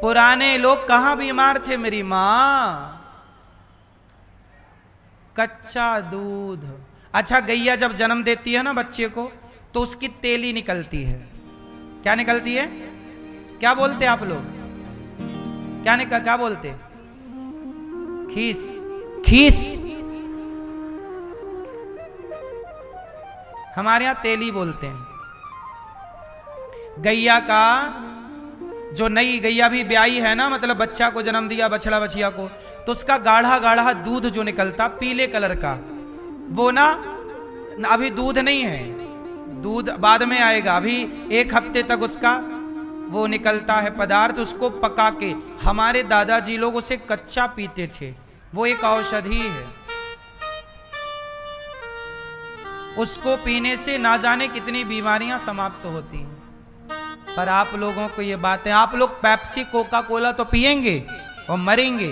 पुराने लोग कहां बीमार थे मेरी मां? कच्चा दूध। अच्छा, गैया जब जन्म देती है ना बच्चे को, तो उसकी तेली निकलती है। क्या निकलती है? क्या बोलते आप लोग? क्या बोलते? खीस। खीस हमारे यहां तेली बोलते हैं। गैया का, जो नई गैया भी ब्याई है ना, मतलब बच्चा को जन्म दिया, बछड़ा बछिया को, तो उसका गाढ़ा गाढ़ा दूध जो निकलता पीले कलर का, वो ना अभी दूध नहीं है, दूध बाद में आएगा। अभी 1 हफ्ते तक उसका वो निकलता है पदार्थ, उसको पका के हमारे दादाजी लोग उसे कच्चा पीते थे। वो एक औषधि है, उसको पीने से ना जाने कितनी बीमारियां समाप्त होती हैं। पर आप लोगों को ये बात है, आप लोग पेप्सी कोका कोला तो पिएंगे और मरेंगे,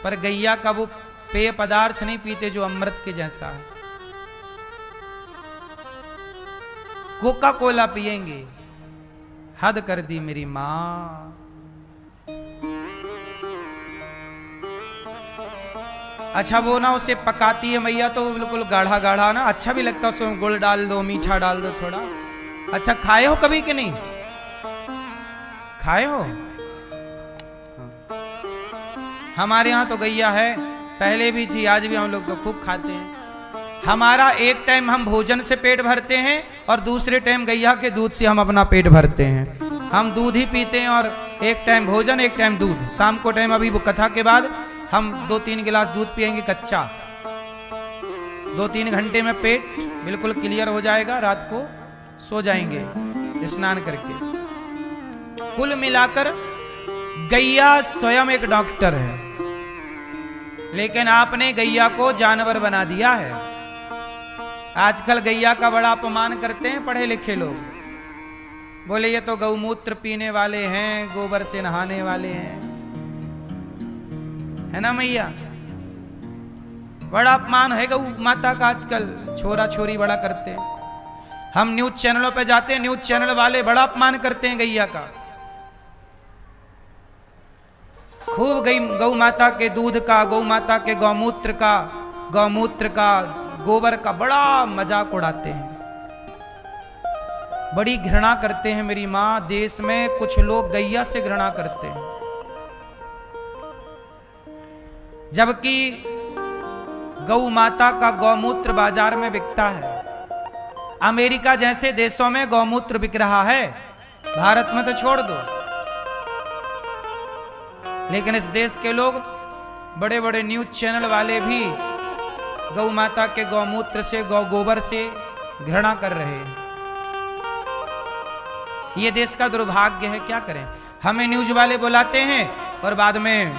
पर गैया का वो पेय पदार्थ नहीं पीते जो अमृत के जैसा है। कोका कोला पिएंगे। हद कर दी मेरी मां। अच्छा, वो ना उसे पकाती है मैया, तो बिल्कुल गाढ़ा गाढ़ा ना, अच्छा भी लगता है। उसमें गुड़ डाल दो, मीठा डाल दो थोड़ा। अच्छा, खाए हो कभी कि नहीं? खाए हो? हमारे यहां तो गैया है, पहले भी थी, आज भी हम लोग तो खूब खाते हैं। हमारा एक टाइम हम भोजन से पेट भरते हैं और दूसरे टाइम गैया के दूध से हम अपना पेट भरते हैं। हम दूध ही पीते हैं, और एक टाइम भोजन एक टाइम दूध। शाम को टाइम, अभी वो कथा के बाद हम 2-3 गिलास दूध पिएंगे कच्चा। 2-3 घंटे में पेट बिल्कुल क्लियर हो जाएगा, रात को सो जाएंगे स्नान करके। कुल मिलाकर गैया स्वयं एक डॉक्टर है, लेकिन आपने गैया को जानवर बना दिया है। आजकल गैया का बड़ा अपमान करते हैं पढ़े लिखे लोग, बोले ये तो गौमूत्र पीने वाले हैं, गोबर से नहाने वाले हैं, है ना मैया? बड़ा अपमान है गौ माता का आजकल, छोरा छोरी बड़ा करते हैं। हम न्यूज चैनलों पे जाते हैं, न्यूज चैनल वाले बड़ा अपमान करते हैं गैया का। खूब गौ माता के दूध का, गौ माता के गौमूत्र का, गोबर का बड़ा मजाक उड़ाते हैं, बड़ी घृणा करते हैं मेरी मां। देश में कुछ लोग गैया से घृणा करते हैं, जबकि गौ माता का गौमूत्र बाजार में बिकता है। अमेरिका जैसे देशों में गौमूत्र बिक रहा है, भारत में तो छोड़ दो। लेकिन इस देश के लोग, बड़े बड़े न्यूज चैनल वाले भी गौ माता के गौमूत्र से, गोबर से घृणा कर रहे हैं। ये देश का दुर्भाग्य है, क्या करें। हमें न्यूज वाले बुलाते हैं और बाद में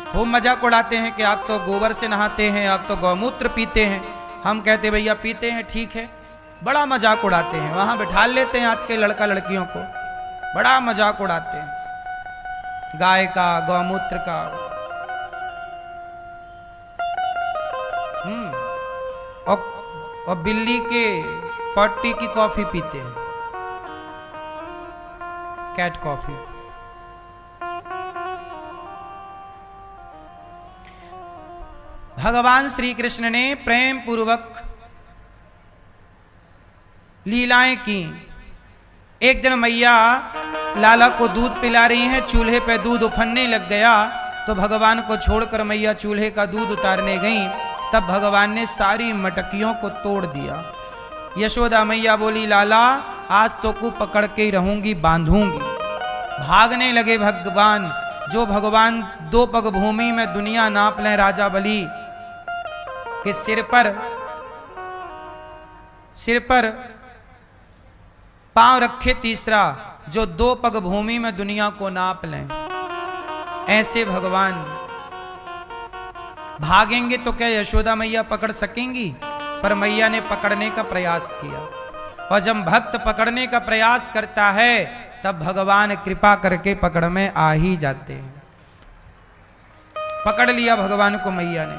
खूब मजाक उड़ाते हैं कि आप तो गोबर से नहाते हैं, आप तो गौमूत्र पीते हैं। हम कहते भैया पीते हैं, ठीक है। बड़ा मजाक उड़ाते हैं, वहां बिठा लेते हैं आज के लड़का लड़कियों को, बड़ा मजाक उड़ाते हैं गाय का, गौमूत्र का। और बिल्ली के पट्टी की कॉफी पीते हैं, कैट कॉफी। भगवान श्री कृष्ण ने प्रेम पूर्वक लीलाएं की। एक दिन मैया लाला को दूध पिला रही हैं, चूल्हे पे दूध उफनने लग गया, तो भगवान को छोड़कर मैया चूल्हे का दूध उतारने गईं। तब भगवान ने सारी मटकियों को तोड़ दिया। यशोदा मैया बोली, लाला आज तो को पकड़ के ही रहूंगी, बांधूंगी। भागने लगे भगवान। जो भगवान 2 पग भूमि में दुनिया नाप लें, राजा बलि के सिर पर पांव रखे तीसरा, जो 2 पग भूमि में दुनिया को नाप लें, ऐसे भगवान भागेंगे तो क्या यशोदा मैया पकड़ सकेंगी? पर मैया ने पकड़ने का प्रयास किया, और जब भक्त पकड़ने का प्रयास करता है तब भगवान कृपा करके पकड़ में आ ही जाते हैं। पकड़ लिया भगवान को मैया ने,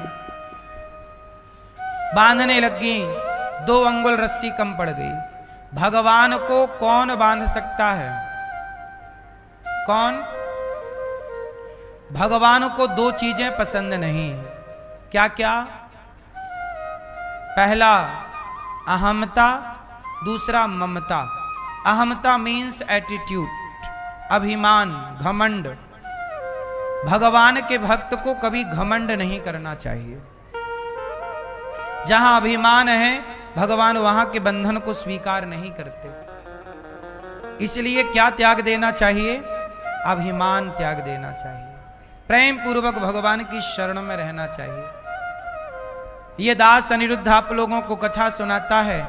बांधने लगी। 2 अंगुल रस्सी कम पड़ गई। भगवान को कौन बांध सकता है? कौन? भगवान को दो चीजें पसंद नहीं है। क्या क्या? पहला अहमता, दूसरा ममता। अहमता मीन्स एटीट्यूड, अभिमान, घमंड। भगवान के भक्त को कभी घमंड नहीं करना चाहिए। जहां अभिमान है भगवान वहां के बंधन को स्वीकार नहीं करते। इसलिए क्या त्याग देना चाहिए? अभिमान त्याग देना चाहिए। प्रेम पूर्वक भगवान की शरण में रहना चाहिए। ये दास अनिरुद्ध आप लोगों को कथा सुनाता है,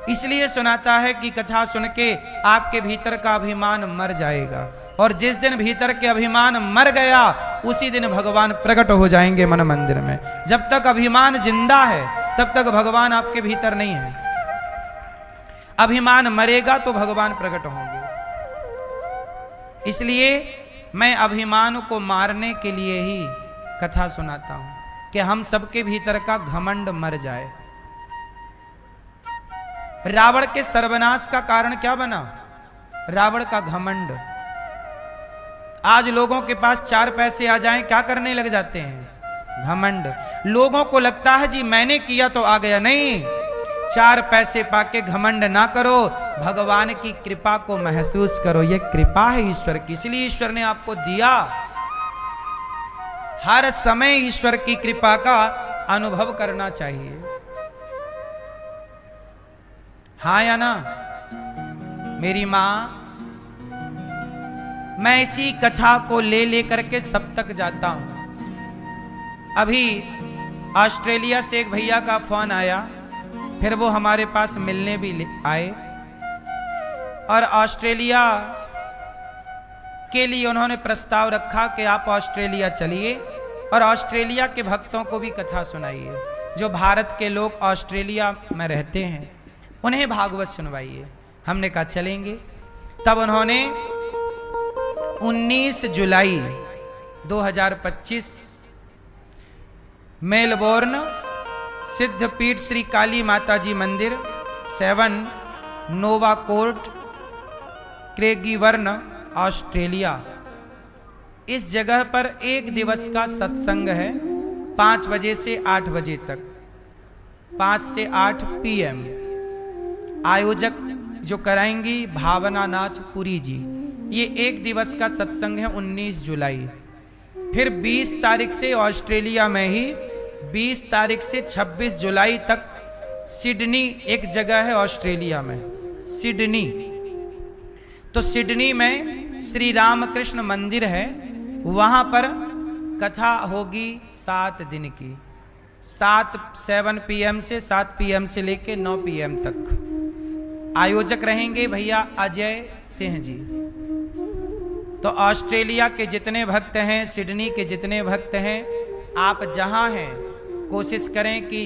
इसलिए सुनाता है कि कथा सुन के आपके भीतर का अभिमान मर जाएगा, और जिस दिन भीतर के अभिमान मर गया उसी दिन भगवान प्रकट हो जाएंगे मन मंदिर में। जब तक अभिमान जिंदा है तब तक भगवान आपके भीतर नहीं है। अभिमान मरेगा तो भगवान प्रकट होंगे। इसलिए मैं अभिमान को मारने के लिए ही कथा सुनाता हूं कि हम सबके भीतर का घमंड मर जाए। रावण के सर्वनाश का कारण क्या बना? रावण का घमंड। आज लोगों के पास 4 पैसे आ जाएं, क्या करने लग जाते हैं? घमंड। लोगों को लगता है जी मैंने किया तो आ गया। नहीं, 4 पैसे पाके घमंड ना करो, भगवान की कृपा को महसूस करो। ये कृपा है ईश्वर की, इसलिए ईश्वर ने आपको दिया। हर समय ईश्वर की कृपा का अनुभव करना चाहिए। हाँ या ना? मेरी मां, मैं इसी कथा को ले लेकर के सब तक जाता हूं। अभी ऑस्ट्रेलिया से एक भैया का फोन आया, फिर वो हमारे पास मिलने भी आए, और ऑस्ट्रेलिया के लिए उन्होंने प्रस्ताव रखा कि आप ऑस्ट्रेलिया चलिए और ऑस्ट्रेलिया के भक्तों को भी कथा सुनाइए। जो भारत के लोग ऑस्ट्रेलिया में रहते हैं उन्हें भागवत सुनवाइए। हमने कहा चलेंगे। तब उन्होंने 19 जुलाई 2025 मेलबोर्न सिद्धपीठ श्री काली माता जी मंदिर 7 नोवा कोर्ट क्रेगीवर्न ऑस्ट्रेलिया, इस जगह पर 1 दिवस का सत्संग है 5 बजे से 8 बजे तक, 5 से 8 PM। आयोजक जो कराएंगी भावना नाच पुरी जी। ये 1 दिवस का सत्संग है 19 जुलाई। फिर 20 तारीख से ऑस्ट्रेलिया में ही 20 तारीख से 26 जुलाई तक सिडनी एक जगह है ऑस्ट्रेलिया में, सिडनी। तो सिडनी में श्री रामकृष्ण मंदिर है, वहां पर कथा होगी 7 दिन की, 7 PM से 7 PM से लेके 9 PM तक। आयोजक रहेंगे भैया अजय सिंह जी। तो ऑस्ट्रेलिया के जितने भक्त हैं, सिडनी के जितने भक्त हैं, आप जहां हैं कोशिश करें कि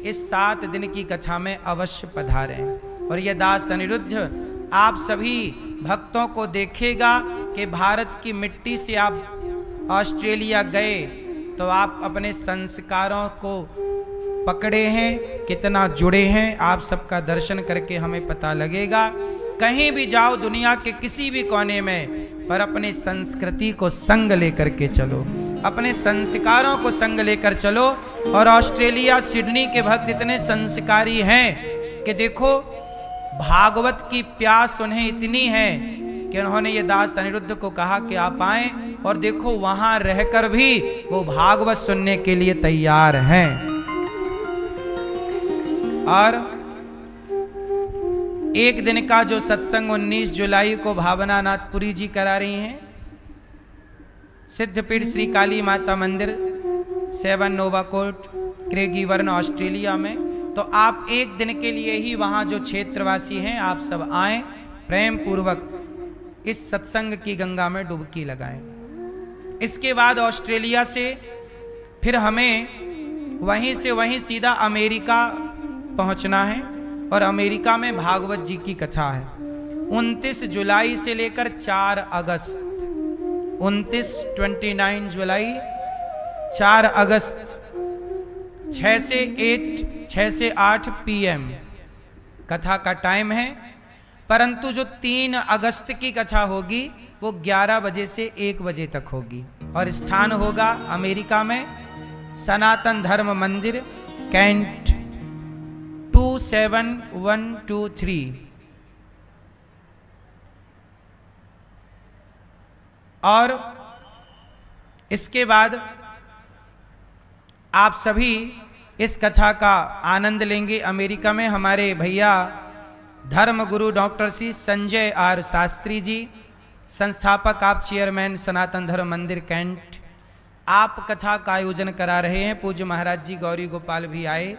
इस 7 दिन की कथा में अवश्य पधारें। और यह दास अनिरुद्ध आप सभी भक्तों को देखेगा कि भारत की मिट्टी से आप ऑस्ट्रेलिया गए तो आप अपने संस्कारों को पकड़े हैं, कितना जुड़े हैं, आप सबका दर्शन करके हमें पता लगेगा। कहीं भी जाओ दुनिया के किसी भी कोने में, पर अपने संस्कृति को संग लेकर के चलो, अपने संस्कारों को संग लेकर चलो। और ऑस्ट्रेलिया सिडनी के भक्त इतने संस्कारी हैं कि देखो भागवत की प्यास उन्हें इतनी है कि उन्होंने ये दास अनिरुद्ध को कहा कि आप आएं, और देखो वहां रहकर भी वो भागवत सुनने के लिए तैयार हैं। और 1 दिन का जो सत्संग 19 जुलाई को भावना नाथपुरी जी करा रही हैं, सिद्धपीठ श्री काली माता मंदिर 7 नोवा कोर्ट क्रेगीवर्न ऑस्ट्रेलिया में। तो आप 1 दिन के लिए ही वहां जो क्षेत्रवासी हैं आप सब आएं, प्रेम पूर्वक इस सत्संग की गंगा में डुबकी लगाएं। इसके बाद ऑस्ट्रेलिया से फिर हमें वहीं सीधा अमेरिका पहुंचना है, और अमेरिका में भागवत जी की कथा है 29 जुलाई से लेकर 4 अगस्त, 29 जुलाई 4 अगस्त 6 से 8 PM कथा का टाइम है। परंतु जो 3 अगस्त की कथा होगी वो 11 बजे से 1 बजे तक होगी। और स्थान होगा अमेरिका में सनातन धर्म मंदिर, कैंट 27123। और इसके बाद आप सभी इस कथा का आनंद लेंगे। अमेरिका में हमारे भैया धर्म गुरु डॉक्टर श्री संजय आर शास्त्री जी, संस्थापक, आप चेयरमैन सनातन धर्म मंदिर कैंट, आप कथा का आयोजन करा रहे हैं। पूज्य महाराज जी गौरी गोपाल भी आए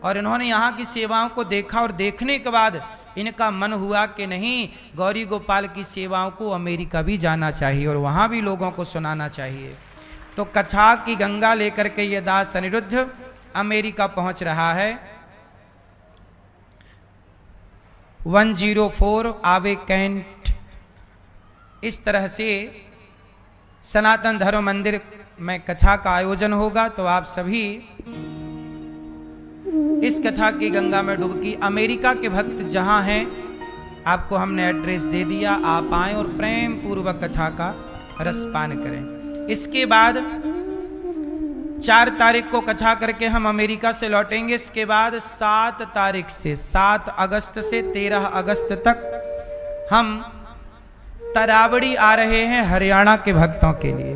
और इन्होंने यहाँ की सेवाओं को देखा और देखने के बाद इनका मन हुआ कि नहीं, गौरी गोपाल की सेवाओं को अमेरिका भी जाना चाहिए और वहाँ भी लोगों को सुनाना चाहिए। तो कथा की गंगा लेकर के ये दास अनिरुद्ध अमेरिका पहुँच रहा है। 104 आवे कैंट। इस तरह से सनातन धर्म मंदिर में कथा का आयोजन होगा। तो आप सभी इस कथा की गंगा में डुबकी, अमेरिका के भक्त जहां हैं आपको हमने एड्रेस दे दिया, आप आएं और प्रेम पूर्वक कथा का रसपान करें। इसके बाद 4 तारीख को कथा करके हम अमेरिका से लौटेंगे। इसके बाद 7 तारीख से 7 अगस्त से 13 अगस्त तक हम तरावड़ी आ रहे हैं हरियाणा के भक्तों के लिए।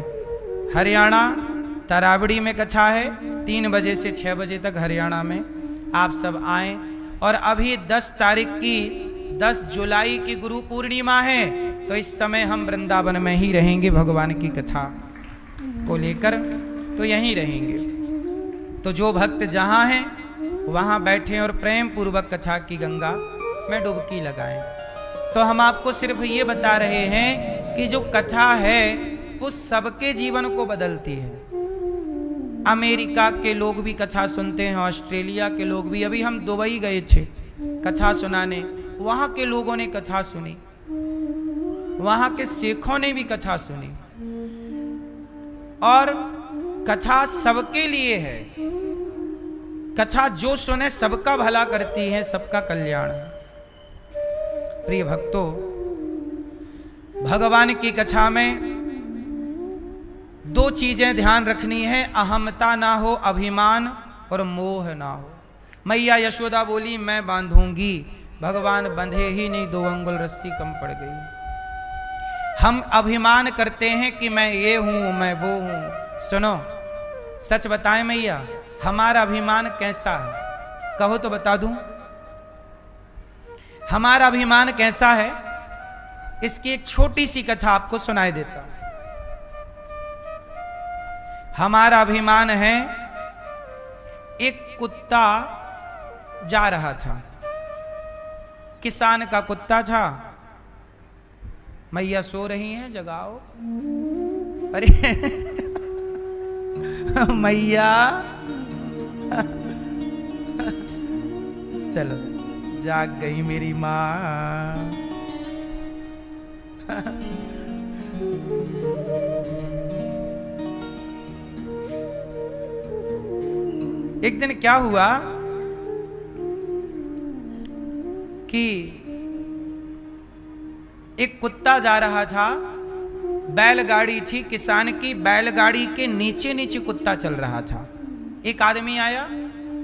हरियाणा तरावड़ी में कथा है 3 बजे से 6 बजे तक हरियाणा में। आप सब आएं। और अभी 10 तारीख की 10 जुलाई की गुरु पूर्णिमा है, तो इस समय हम वृंदावन में ही रहेंगे भगवान की कथा को लेकर, तो यहीं रहेंगे। तो जो भक्त जहां हैं वहां बैठें और प्रेम पूर्वक कथा की गंगा में डुबकी लगाएं। तो हम आपको सिर्फ ये बता रहे हैं कि जो कथा है वो सबके जीवन को बदलती है। अमेरिका के लोग भी कथा सुनते हैं, ऑस्ट्रेलिया के लोग भी। अभी हम दुबई गए थे कथा सुनाने, वहाँ के लोगों ने कथा सुनी, वहाँ के सिखों ने भी कथा सुनी। और कथा सबके लिए है। कथा जो सुने सबका भला करती है, सबका कल्याण। प्रिय भक्तों, भगवान की कथा में 2 चीजें ध्यान रखनी है, अहमता ना हो, अभिमान और मोह ना हो। मैया यशोदा बोली मैं बांधूंगी, भगवान बंधे ही नहीं, 2 अंगुल रस्सी कम पड़ गई। हम अभिमान करते हैं कि मैं ये हूं, मैं वो हूं। सुनो, सच बताएं मैया, हमारा अभिमान कैसा है? कहो तो बता दूं। हमारा अभिमान कैसा है, इसकी एक छोटी सी कथा आपको सुनाई देता हूं। हमारा अभिमान है, एक कुत्ता जा रहा था, किसान का कुत्ता था। मैया सो रही हैं, जगाओ। अरे मैया चलो, जाग गई मेरी माँ। एक दिन क्या हुआ कि एक कुत्ता जा रहा था, बैलगाड़ी थी किसान की, बैलगाड़ी के नीचे नीचे कुत्ता चल रहा था। एक आदमी आया,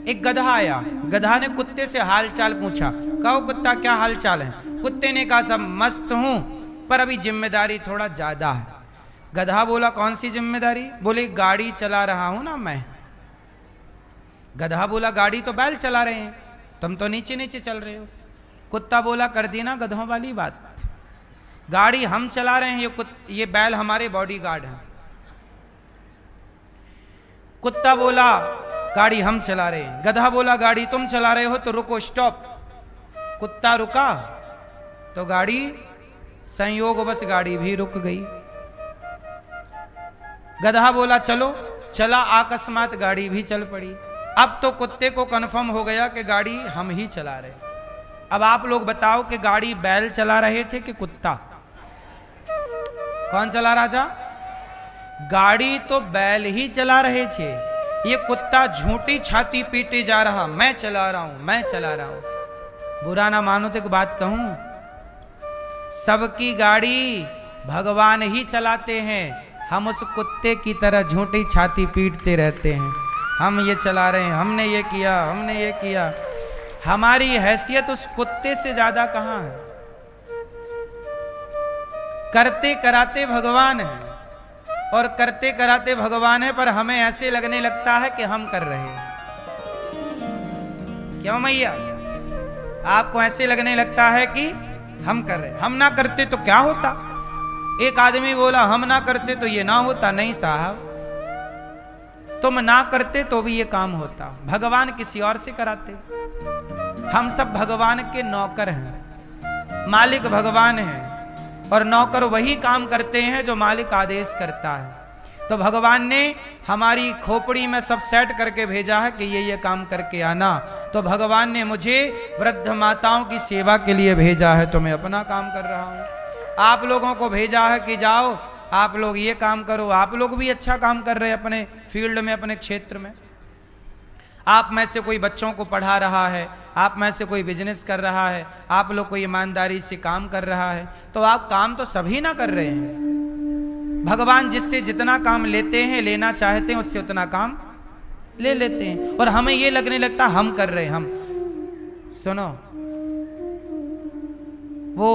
एक गधा आया, गधा ने कुत्ते से हाल चाल पूछा। कहो कुत्ता क्या हाल चाल है? कुत्ते ने कहा सब मस्त हूं, पर अभी जिम्मेदारी थोड़ा ज्यादा है। गधा बोला कौन सी जिम्मेदारी? बोले गाड़ी चला रहा हूं ना मैं। गधा बोला गाड़ी तो बैल चला रहे हैं, तुम तो नीचे नीचे चल रहे हो। कुत्ता बोला कर दी ना गधों वाली बात, गाड़ी हम चला रहे हैं, ये बैल हमारे बॉडीगार्ड हैं। कुत्ता बोला गाड़ी हम चला रहे हैं। गधा बोला गाड़ी तुम चला रहे हो तो रुको, स्टॉप। कुत्ता रुका तो गाड़ी, संयोगवश गाड़ी भी रुक गई। गधा बोला चलो, चला, अकस्मात गाड़ी भी चल पड़ी। अब तो कुत्ते को कंफर्म हो गया कि गाड़ी हम ही चला रहे। अब आप लोग बताओ कि गाड़ी बैल चला रहे थे कि कुत्ता? कौन चला रहा था? गाड़ी तो बैल ही चला रहे थे। ये कुत्ता झूठी छाती पीटे जा रहा, मैं चला रहा हूं, मैं चला रहा हूं। बुरा ना मानो तो एक बात कहूं, सबकी गाड़ी भगवान ही चलाते हैं, हम उस कुत्ते की तरह झूठी छाती पीटते रहते हैं, हम ये चला रहे हैं, हमने ये किया, हमने ये किया। हमारी हैसियत उस कुत्ते से ज्यादा कहां है? करते कराते भगवान है, और करते कराते भगवान है, पर हमें ऐसे लगने लगता है कि हम कर रहे हैं। क्यों मैया? आपको ऐसे लगने लगता है कि हम कर रहे हैं। हम ना करते तो क्या होता? एक आदमी बोला हम ना करते तो ये ना होता। नहीं साहब, तुम ना करते तो भी ये काम होता। भगवान किसी और से कराते। हम सब भगवान के नौकर हैं, मालिक भगवान है, और नौकर वही काम करते हैं जो मालिक आदेश करता है। तो भगवान ने हमारी खोपड़ी में सब सेट करके भेजा है कि ये काम करके आना। तो भगवान ने मुझे वृद्ध माताओं की सेवा के लिए भेजा है, तो मैं अपना काम कर रहा हूँ। आप लोगों को भेजा है कि जाओ आप लोग ये काम करो। आप लोग भी अच्छा काम कर रहे हैं अपने फील्ड में, अपने क्षेत्र में। आप में से कोई बच्चों को पढ़ा रहा है, आप में से कोई बिजनेस कर रहा है, आप लोग कोई ईमानदारी से काम कर रहा है, तो आप काम तो सभी ना कर रहे हैं। भगवान जिससे जितना काम लेते हैं, लेना चाहते हैं, उससे उतना काम ले लेते हैं, और हमें ये लगने लगता हम कर रहे हैं। हम सुनो, वो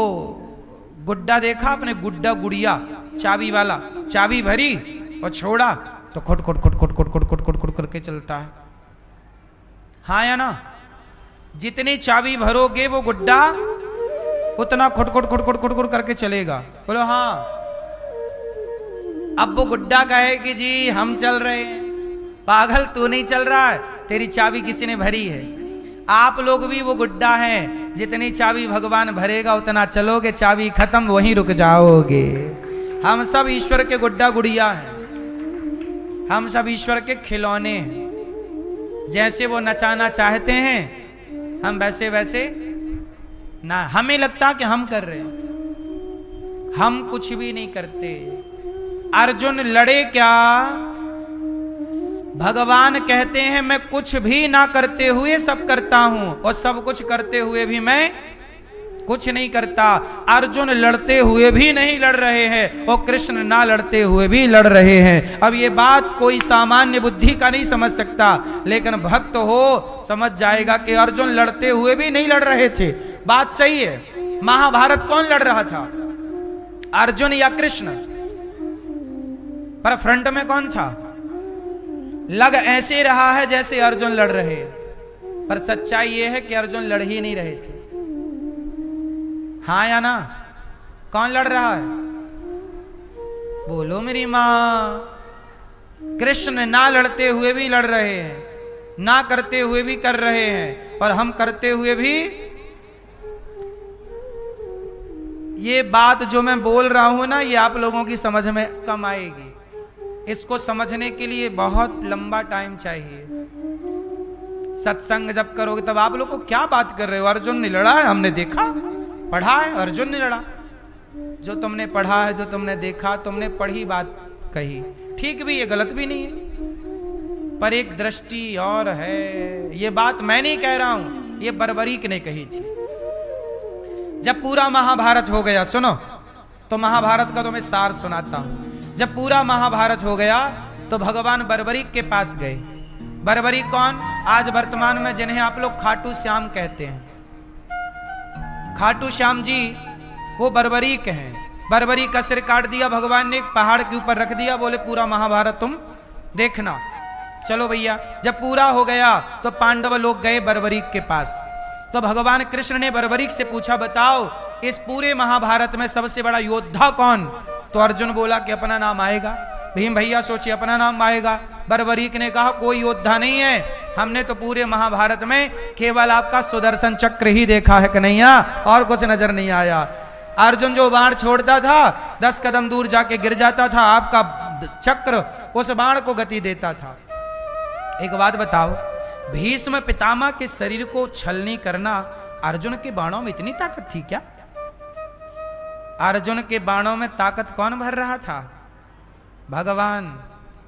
गुड्डा देखा आपने? गुड्डा गुड़िया चाबी वाला, चाबी भरी और छोड़ा तो खुट खुट खुट खुट खुट खुट खुट खुट खुट करके चलता है। हाँ या ना? जितनी चाबी भरोगे वो गुड्डा उतना खुट खुट खुट खुट खुट खुट करके चलेगा। बोलो हाँ। अब वो गुड्डा कहे कि जी हम चल रहे हैं। पागल, तू नहीं चल रहा है, तेरी चाबी किसी ने भरी है। आप लोग भी वो गुड्डा हैं, जितनी चाबी भगवान भरेगा उतना चलोगे, चाबी खत्म वहीं रुक जाओगे। हम सब ईश्वर के गुड्डा गुड़िया हैं, हम सब ईश्वर के खिलौने हैं। जैसे वो नचाना चाहते हैं हम वैसे वैसे ना। हमें लगता कि हम कर रहे हैं, हम कुछ भी नहीं करते। अर्जुन लड़े क्या? भगवान कहते हैं मैं कुछ भी ना करते हुए सब करता हूं, और सब कुछ करते हुए भी मैं कुछ नहीं करता। अर्जुन लड़ते हुए भी नहीं लड़ रहे हैं, और कृष्ण ना लड़ते हुए भी लड़ रहे हैं। अब ये बात कोई सामान्य बुद्धि का नहीं समझ सकता, लेकिन भक्त हो समझ जाएगा कि अर्जुन लड़ते हुए भी नहीं लड़ रहे थे। बात सही है। महाभारत कौन लड़ रहा था? अर्जुन या कृष्ण? पर फ्रंट में कौन था? लग ऐसे रहा है जैसे अर्जुन लड़ रहे हैं, पर सच्चाई यह है कि अर्जुन लड़ ही नहीं रहे थे। हाँ या ना? कौन लड़ रहा है? बोलो मेरी मां। कृष्ण ना लड़ते हुए भी लड़ रहे हैं, ना करते हुए भी कर रहे हैं, और हम करते हुए भी। ये बात जो मैं बोल रहा हूं ना, ये आप लोगों की समझ में कम आएगी। इसको समझने के लिए बहुत लंबा टाइम चाहिए। सत्संग जब करोगे तब आप लोग को क्या बात कर रहे हो? अर्जुन ने लड़ा है, हमने देखा, पढ़ा है, अर्जुन ने लड़ा। जो तुमने पढ़ा है, जो तुमने देखा, तुमने पढ़ी बात कही, ठीक भी है, गलत भी नहीं है, पर एक दृष्टि और है। ये बात मैं नहीं कह रहा हूं, ये बर्बरीक ने कही थी। जब पूरा महाभारत हो गया, सुनो तो महाभारत का तो मैं सार सुनाता हूं। जब पूरा महाभारत हो गया तो भगवान बर्बरीक के पास गए। बर्बरीक कौन? आज वर्तमान में जिन्हें आप लोग खाटू श्याम कहते हैं। खाटू श्याम जी वो बर्बरीक हैं। बर्बरीक का सिर काट दिया भगवान ने, एक पहाड़ के ऊपर रख दिया, बोले पूरा महाभारत तुम देखना। चलो भैया, जब पूरा हो गया तो पांडव लोग गए बर्बरीक के पास। तो भगवान कृष्ण ने बर्बरीक से पूछा, बताओ इस पूरे महाभारत में सबसे बड़ा योद्धा कौन? तो अर्जुन बोला कि अपना नाम आएगा। भीम भैया सोचिए अपना नाम आएगा। बर्बरीक ने कहा कोई योद्धा नहीं है, हमने तो पूरे महाभारत में केवल आपका सुदर्शन चक्र ही देखा है कन्हैया, और कुछ नजर नहीं आया। अर्जुन जो बाण छोड़ता था 10 कदम दूर जाके गिर जाता था, आपका चक्र उस बाण को गति देता था। एक बात बताओ, भीष्म पितामह के शरीर को छलनी करना, अर्जुन के बाणों में इतनी ताकत थी क्या? अर्जुन के बाणों में ताकत कौन भर रहा था? भगवान।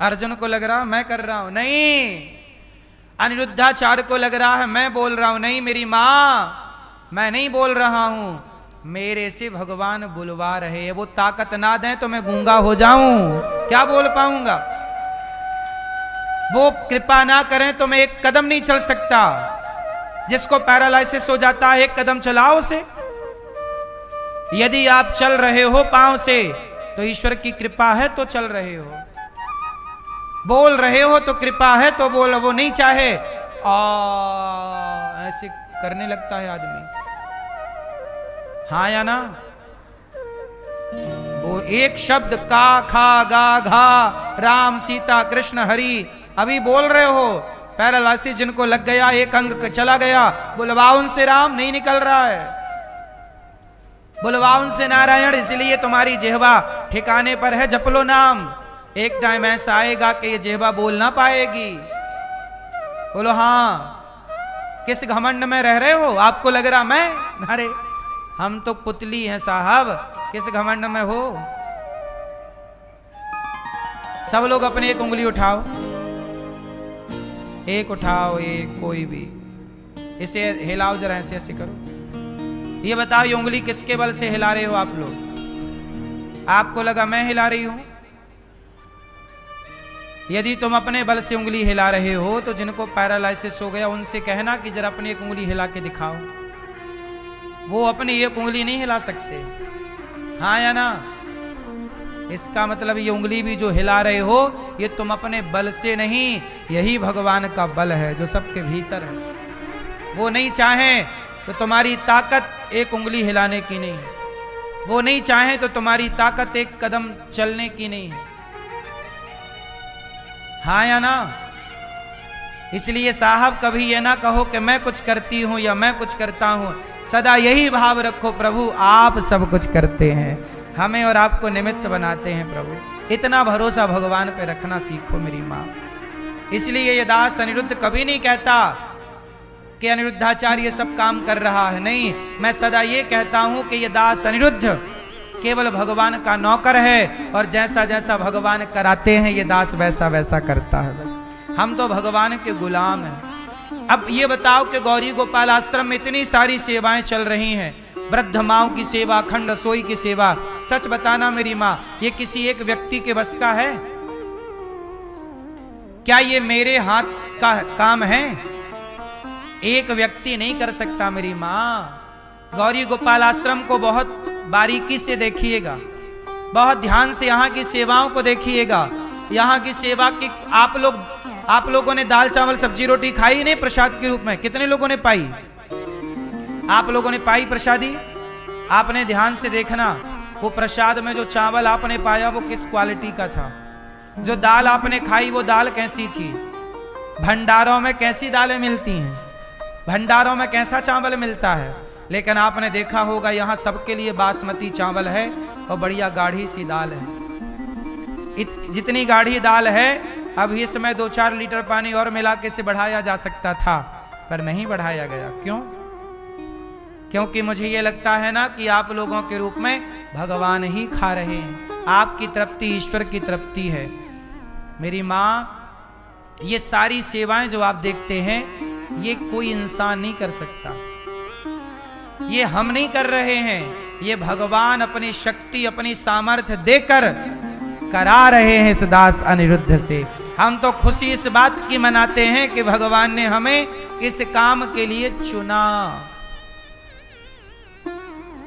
अर्जुन को लग रहा मैं कर रहा हूं, नहीं। अनिरुद्धाचार्य को लग रहा है मैं बोल रहा हूं, नहीं मेरी मां, मैं नहीं बोल रहा हूं। मेरे से भगवान बुलवा रहे हैं, वो ताकत ना दें तो मैं गूंगा हो जाऊं, क्या बोल पाऊंगा। वो कृपा ना करें तो मैं एक कदम नहीं चल सकता। जिसको पैरालाइसिस हो जाता है, एक कदम चलाओ उसे। यदि आप चल रहे हो पांव से तो ईश्वर की कृपा है तो चल रहे हो, बोल रहे हो तो कृपा है तो बोल। वो नहीं चाहे ऐसे करने लगता है आदमी, हाँ या ना। वो एक शब्द का खा गा घा राम सीता कृष्ण हरि अभी बोल रहे हो, पैरालाइसिस जिनको लग गया, एक अंग चला गया, बुलवाओ उनसे राम नहीं निकल रहा है, बुलवाओ उनसे नारायण। इसलिए तुम्हारी जिह्वा ठिकाने पर है, जप लो नाम। एक टाइम ऐसा आएगा कि ये जिह्वा बोल ना पाएगी। बोलो हाँ। किस घमंड में रह रहे हो? आपको लग रहा मैं, अरे हम तो पुतली हैं साहब, किस घमंड में हो? सब लोग अपनी एक उंगली उठाओ, एक उठाओ, एक कोई भी, इसे हिलाओ जरा, ऐसे ऐसे करो। ये बताओ ये उंगली किसके बल से हिला रहे हो आप लोग? आपको लगा मैं हिला रही हूं? यदि तुम अपने बल से उंगली हिला रहे हो तो जिनको पैरालाइसिस हो गया उनसे कहना कि जरा अपनी एक उंगली हिला के दिखाओ। वो अपनी एक उंगली नहीं हिला सकते, हाँ या ना। इसका मतलब ये उंगली भी जो हिला रहे हो ये तुम अपने बल से नहीं, यही भगवान का बल है जो सबके भीतर है। वो नहीं चाहे तो तुम्हारी ताकत एक उंगली हिलाने की नहीं है, वो नहीं चाहे तो तुम्हारी ताकत एक कदम चलने की नहीं है, हाँ या ना। इसलिए साहब कभी ये ना कहो कि मैं कुछ करती हूं या मैं कुछ करता हूं, सदा यही भाव रखो प्रभु आप सब कुछ करते हैं, हमें और आपको निमित्त बनाते हैं प्रभु। इतना भरोसा भगवान पे रखना सीखो मेरी माँ। इसलिए ये दास अनिरुद्ध कभी नहीं कहता कि अनिरुद्धाचार्य ये सब काम कर रहा है, नहीं। मैं सदा ये कहता हूं कि ये दास अनिरुद्ध केवल भगवान का नौकर है और जैसा जैसा भगवान कराते हैं ये दास वैसा वैसा करता है, बस। हम तो भगवान के गुलाम हैं। अब ये बताओ कि गौरी गोपाल आश्रम में इतनी सारी सेवाएं चल रही हैं, वृद्ध माओं की सेवा, खंड रसोई की सेवा। सच बताना मेरी माँ, ये किसी एक व्यक्ति के बस का है क्या? ये मेरे हाथ का काम है? एक व्यक्ति नहीं कर सकता मेरी माँ। गौरी गोपाल आश्रम को बहुत बारीकी से देखिएगा, बहुत ध्यान से यहाँ की सेवाओं को देखिएगा। यहाँ की सेवा की आप लोगों ने दाल चावल सब्जी रोटी खाई नहीं प्रसाद के रूप में? कितने लोगों ने पाई? आप लोगों ने पाई प्रसादी? आपने ध्यान से देखना वो प्रसाद में जो चावल आपने पाया वो किस क्वालिटी का था, जो दाल आपने खाई वो दाल कैसी थी। भंडारों में कैसी दालें मिलती हैं, भंडारों में कैसा चावल मिलता है, लेकिन आपने देखा होगा यहाँ सबके लिए बासमती चावल है और बढ़िया गाढ़ी सी दाल है। जितनी गाढ़ी दाल है अब इसमें 2-4 लीटर पानी और मिला के से बढ़ाया जा सकता था, पर नहीं बढ़ाया गया। क्यों? क्योंकि मुझे ये लगता है ना कि आप लोगों के रूप में भगवान ही खा रहे हैं, आपकी तृप्ति ईश्वर की तृप्ति है। मेरी माँ, ये सारी सेवाएं जो आप देखते हैं ये कोई इंसान नहीं कर सकता, ये हम नहीं कर रहे हैं, ये भगवान अपनी शक्ति अपनी सामर्थ्य देकर करा रहे हैं इस दास अनिरुद्ध से। हम तो खुशी इस बात की मनाते हैं कि भगवान ने हमें इस काम के लिए चुना।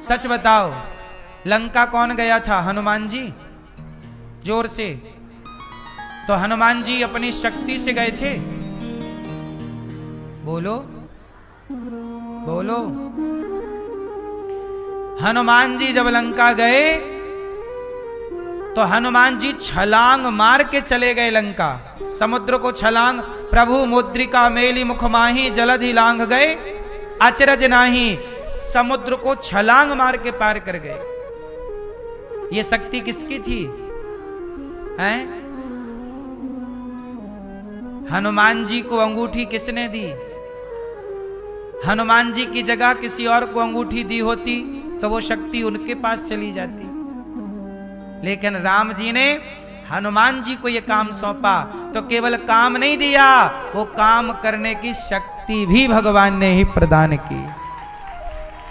सच बताओ, लंका कौन गया था? हनुमान जी? जोर से। तो हनुमान जी अपनी शक्ति से गए थे? बोलो बोलो। हनुमान जी जब लंका गए तो हनुमान जी छलांग मार के चले गए लंका। समुद्र को छलांग, प्रभु मुद्रिका मेली मुख माही जलधि लांघ गए अचरज नाही, समुद्र को छलांग मार के पार कर गए। ये शक्ति किसकी थी? हैं? हनुमान जी को अंगूठी किसने दी? हनुमान जी की जगह किसी और को अंगूठी दी होती तो वो शक्ति उनके पास चली जाती, लेकिन राम जी ने हनुमान जी को ये काम सौंपा तो केवल काम नहीं दिया, वो काम करने की शक्ति भी भगवान ने ही प्रदान की।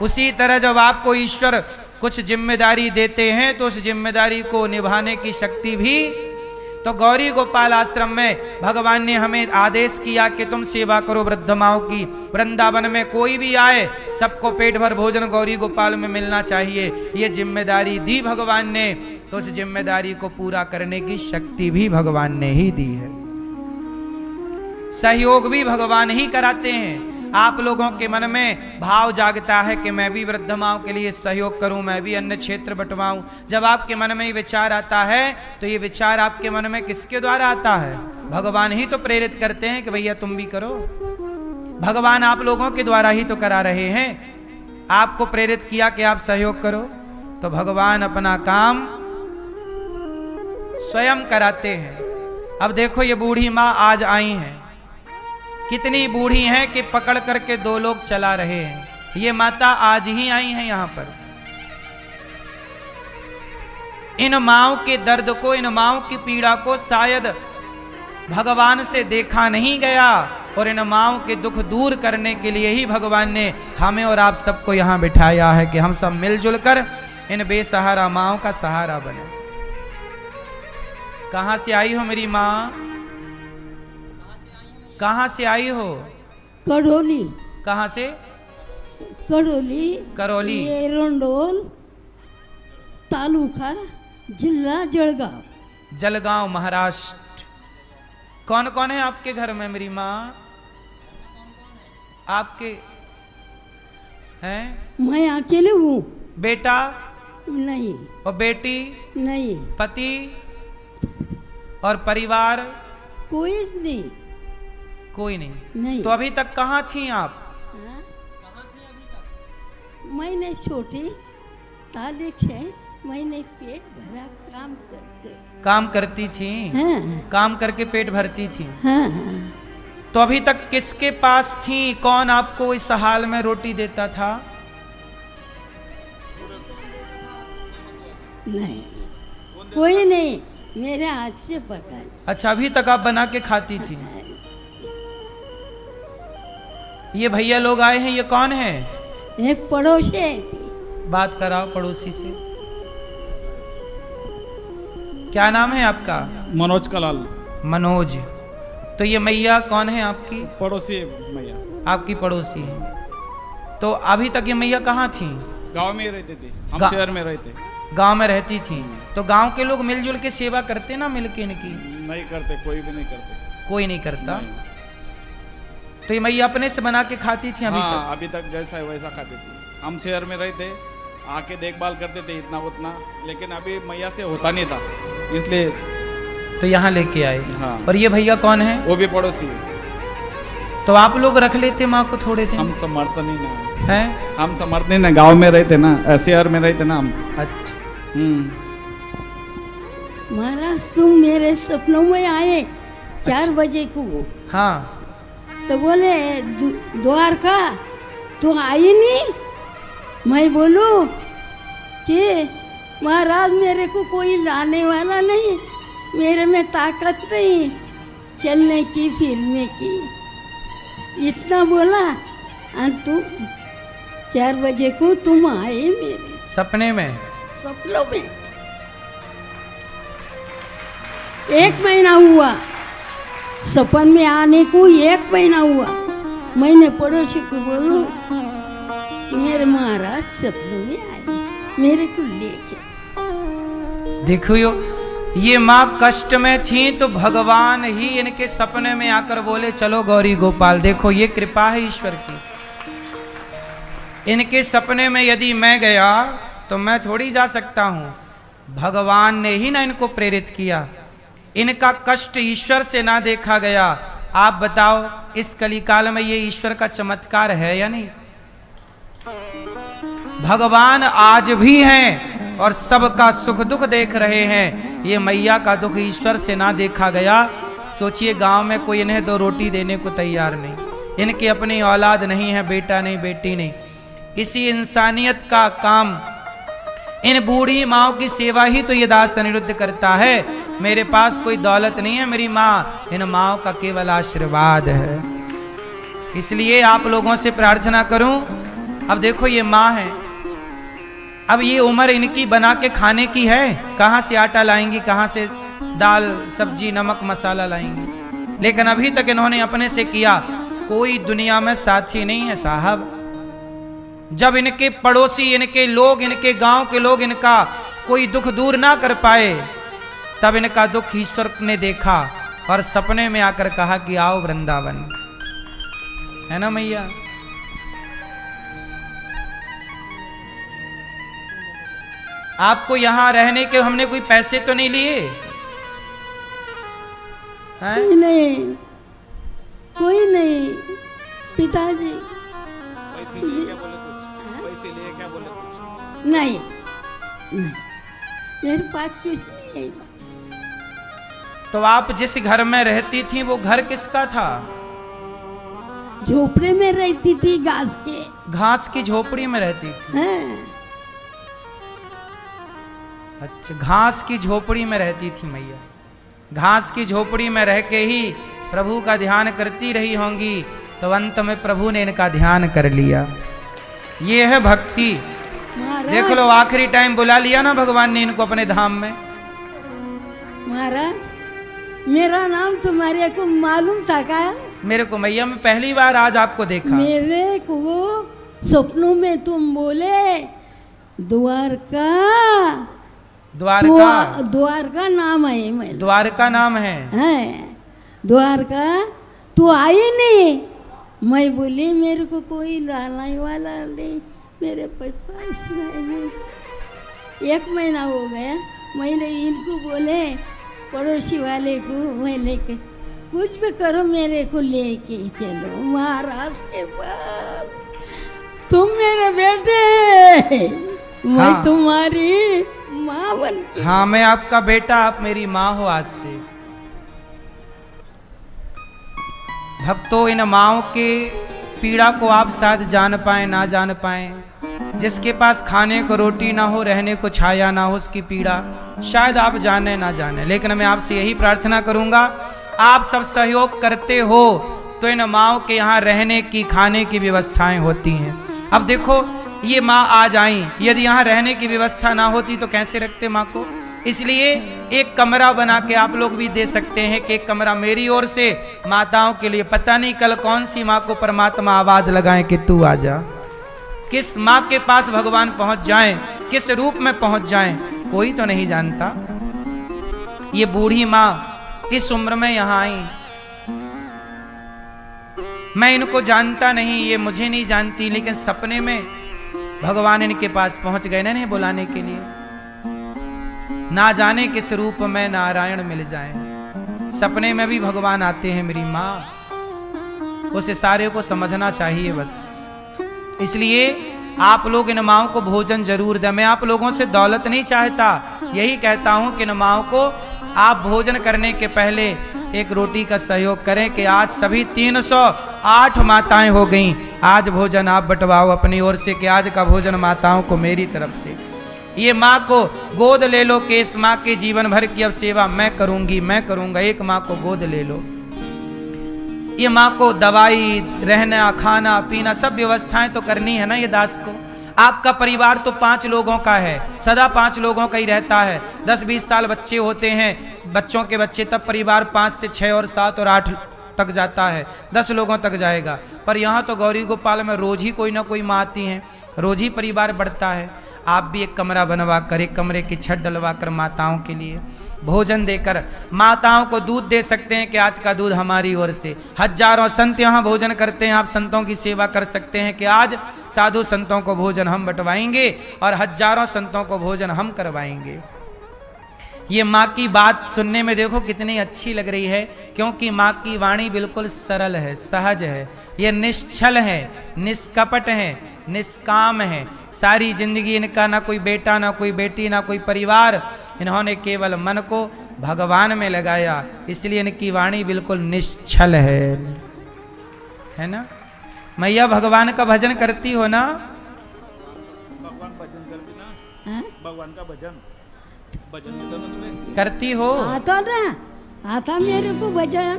उसी तरह जब आपको ईश्वर कुछ जिम्मेदारी देते हैं तो उस जिम्मेदारी को निभाने की शक्ति भी, तो गौरी गोपाल आश्रम में भगवान ने हमें आदेश किया कि तुम सेवा करो वृद्ध माओ की। वृंदावन में कोई भी आए सबको पेट भर भोजन गौरी गोपाल में मिलना चाहिए, ये जिम्मेदारी दी भगवान ने। तो उस जिम्मेदारी को पूरा करने की शक्ति भी भगवान ने ही दी है, सहयोग भी भगवान ही कराते हैं। आप लोगों के मन में भाव जागता है कि मैं भी वृद्ध माओं के लिए सहयोग करूं, मैं भी अन्य क्षेत्र बंटवाऊं। जब आपके मन में ये विचार आता है तो ये विचार आपके मन में किसके द्वारा आता है? भगवान ही तो प्रेरित करते हैं कि भैया तुम भी करो। भगवान आप लोगों के द्वारा ही तो करा रहे हैं, आपको प्रेरित किया कि आप सहयोग करो, तो भगवान अपना काम स्वयं कराते हैं। अब देखो ये बूढ़ी माँ आज आई हैं, कितनी बूढ़ी हैं कि पकड़ करके दो लोग चला रहे हैं। ये माता आज ही आई हैं यहां पर। इन माओं के दर्द को, इन माओं की पीड़ा को शायद भगवान से देखा नहीं गया, और इन माओं के दुख दूर करने के लिए ही भगवान ने हमें और आप सबको यहां बिठाया है कि हम सब मिलजुल कर इन बेसहारा माओं का सहारा बने। कहां से आई हो मेरी माँ? कहां से आई हो? करौली। कहां से? करौली। करौली, ये रंडोल तालुका, जिला जळगाव। जलगांव, महाराष्ट्र। कौन कौन है आपके घर में मेरी माँ? आपके हैं? मैं अकेले हूँ। बेटा नहीं। और बेटी? नहीं। पति और परिवार? कोई नहीं। कोई नहीं। नहीं। तो अभी तक कहाँ थी आप? हाँ? मैंने छोटी तालिक है, मैंने पेट भरा काम करते। काम करती थी? हाँ। काम करके पेट भरती थी। हाँ। तो अभी तक किसके पास थी? कौन आपको इस हाल में रोटी देता था? नहीं, कोई नहीं, मेरे हाथ से पका। अच्छा, अभी तक आप बना के खाती थी। ये भैया लोग आए हैं, ये कौन है? ये पड़ोसी है। बात कराओ पड़ोसी से। क्या नाम है आपका? मनोज कलाल। मनोज। तो ये मैया कौन है आपकी? पड़ोसी मैया। आपकी पड़ोसी है। तो अभी तक ये मैया कहाँ थी? गांव में रहते थे, हम शहर में रहते। गांव में रहती थी। तो गांव के लोग मिलजुल के सेवा करते ना, मिलके इनकी? नहीं करते, कोई भी नहीं करते। कोई नहीं करता। नहीं। तो ये मैया अपने से बना के खाती थी अभी हाँ, तक? अभी तक जैसा है वैसा खाते थे। हम शहर में रहते, आके देखभाल करते थे इतना उतना, लेकिन अभी मैया से होता नहीं था, इसलिए तो यहाँ लेके आए। हाँ। और ये भैया कौन है? वो भी पड़ोसी है। तो आप लोग रख लेते माँ को थोड़े दिन? हम समर्थन ही ना हैं? हम समर्थन ही ना, गाँव में रहते ना, शहर में रहते ना हम। अच्छा। महाराज तुम मेरे सपनों में आए 4 बजे को। हाँ। तो बोले द्वारका तू आई नहीं? मैं बोलू कि महाराज मेरे को कोई लाने वाला नहीं, मेरे में ताकत नहीं चलने की, फिरने की, इतना बोला। और तू 4 बजे को तुम आए मेरे सपने में? सपनों में। 1 महीना हुआ सपन में आने को, 1 महीना हुआ। मैंने पड़ोसी को बोलू मेरे महाराज सपनों में आए, मेरे को ले चल। देखो ये माँ कष्ट में थी तो भगवान ही इनके सपने में आकर बोले चलो गौरी गोपाल। देखो ये कृपा है ईश्वर की। इनके सपने में यदि मैं गया तो मैं थोड़ी जा सकता हूँ, भगवान ने ही ना इनको प्रेरित किया। इनका कष्ट ईश्वर से ना देखा गया। आप बताओ इस कलिकाल में ये ईश्वर का चमत्कार है या नहीं? भगवान आज भी हैं और सबका सुख दुख देख रहे हैं। ये मैया का दुख ईश्वर से ना देखा गया। सोचिए गांव में कोई इन्हें 2 रोटी देने को तैयार नहीं, इनकी अपनी औलाद नहीं है, बेटा नहीं, बेटी नहीं। इसी इंसानियत का काम, इन बूढ़ी माओ की सेवा ही तो ये दास अनिरुद्ध करता है। मेरे पास कोई दौलत नहीं है मेरी माँ, इन माओ का केवल आशीर्वाद है। इसलिए आप लोगों से प्रार्थना करूं अब देखो ये माँ है, अब ये उम्र इनकी बना के खाने की है, कहाँ से आटा लाएंगी, कहाँ से दाल सब्जी नमक मसाला लाएंगी। लेकिन अभी तक इन्होंने अपने से किया, कोई दुनिया में साथी नहीं है साहब। जब इनके पड़ोसी, इनके लोग, इनके गांव के लोग इनका कोई दुख दूर ना कर पाए, तब इनका दुख ईश्वर ने देखा और सपने में आकर कहा कि आओ वृंदावन, है ना मैया। आपको यहां रहने के हमने कोई पैसे तो नहीं लिए हैं? नहीं, कोई नहीं पिताजी। पैसे लिए क्या बोले कुछ? पैसे लिए क्या बोले कुछ? नहीं, नहीं, मेरे पास कुछ नहीं है। तो आप जिस घर में रहती थी वो घर किसका था? झोपड़े में रहती थी, घास के। घास की झोपड़ी में रहती थी। हाँ। अच्छा, घास की झोपड़ी में रहती थी मैया। घास की झोपड़ी में रह के ही प्रभु का ध्यान करती रही होंगी, तो अंत में प्रभु ने इनका ध्यान कर लिया। ये है भक्ति। महाराज, देख लो, आखिरी टाइम बुला लिया ना भगवान ने इनको अपने धाम में। महाराज, मेरा नाम तुम्हारे को मालूम था क्या? मेरे को मैया, मैं पहली बार आज आपको देखा। मेरे को सपनों में तुम बोले द्वारका। द्वारका, द्वारका नाम है। मैं द्वारका नाम है। द्वारका तू आई नहीं। मैं बोली मेरे को कोई लाने वाला नहीं, मेरे पास नहीं। 1 महीना हो गया, मैंने इनको बोले पड़ोसी वाले को, मैं लेके कुछ भी करो मेरे को लेके चलो महाराज के पास। तुम मेरे बेटे, मैं हाँ। तुम्हारी माँ बन के। हाँ, मैं आपका बेटा, आप मेरी माँ हो आज से। भक्तों, इन माँओं के पीड़ा को आप शायद जान पाए ना जान पाए। जिसके पास खाने को रोटी ना हो, रहने को छाया ना हो, उसकी पीड़ा शायद आप जाने ना जाने। लेकिन मैं आपसे यही प्रार्थना करूंगा, आप सब सहयोग करते हो तो इन माँओं के यहाँ रहने की, खाने की व्यवस्थाएं होती हैं। अब देखो, ये माँ आज आई, यदि यहाँ रहने की व्यवस्था ना होती तो कैसे रखते माँ को। इसलिए एक कमरा बना के आप लोग भी दे सकते हैं कि एक कमरा मेरी ओर से माताओं के लिए। पता नहीं कल कौन सी माँ को परमात्मा आवाज लगाए कि तू आ जा। किस माँ के पास भगवान पहुंच जाएं, किस रूप में पहुंच जाएं, कोई तो नहीं जानता। ये बूढ़ी माँ इस उम्र में यहाँ आई, मैं इनको जानता नहीं, ये मुझे नहीं जानती, लेकिन सपने में भगवान इनके पास पहुंच गए ना इन्हें बुलाने के लिए। ना जाने किस रूप में नारायण मिल जाए। सपने में भी भगवान आते हैं मेरी माँ। उसे सारे को समझना चाहिए बस। इसलिए आप लोग इन माँओं को भोजन जरूर दें। मैं आप लोगों से दौलत नहीं चाहता, यही कहता हूं कि इन माँओं को आप भोजन करने के पहले एक रोटी का सहयोग करें कि आज सभी 308 माताएं हो गईं। आज भोजन आप बंटवाओ अपनी ओर से कि आज का भोजन माताओं को मेरी तरफ से। ये माँ को गोद ले लो कि इस माँ के जीवन भर की अब सेवा मैं करूंगी, मैं करूंगा। एक माँ को गोद ले लो। ये माँ को दवाई, रहना, खाना पीना सब व्यवस्थाएं तो करनी है ना ये दास को। आपका परिवार तो 5 लोगों का है, सदा 5 लोगों का ही रहता है। 10-20 साल बच्चे होते हैं, बच्चों के बच्चे, तब परिवार 5 से 6 और 7 और 8 तक जाता है, 10 लोगों तक जाएगा। पर यहाँ तो गौरी गोपाल में रोज ही कोई ना कोई माँ आती है, रोज ही परिवार बढ़ता है। आप भी एक कमरा बनवा कर, एक कमरे की छत डलवा कर माताओं के लिए भोजन देकर माताओं को दूध दे सकते हैं कि आज का दूध हमारी ओर से। हजारों संत यहाँ भोजन करते हैं, आप संतों की सेवा कर सकते हैं कि आज साधु संतों को भोजन हम बंटवाएंगे और हजारों संतों को भोजन हम करवाएंगे। ये माँ की बात सुनने में देखो कितनी अच्छी लग रही है, क्योंकि माँ की वाणी बिल्कुल सरल है, सहज है, ये निश्चल है, निष्कपट है, निष्काम है। सारी जिंदगी इनका ना कोई बेटा, ना कोई बेटी, ना कोई परिवार, इन्होंने केवल मन को भगवान में लगाया, इसलिए इनकी वाणी बिल्कुल निश्चल है ना। मैया भगवान का भजन करती हो ना? भगवान भजन करती ना? हाँ? भगवान का भजन देता ना तुम्हें? करती हो? आता ना, आता मेरे को भजन।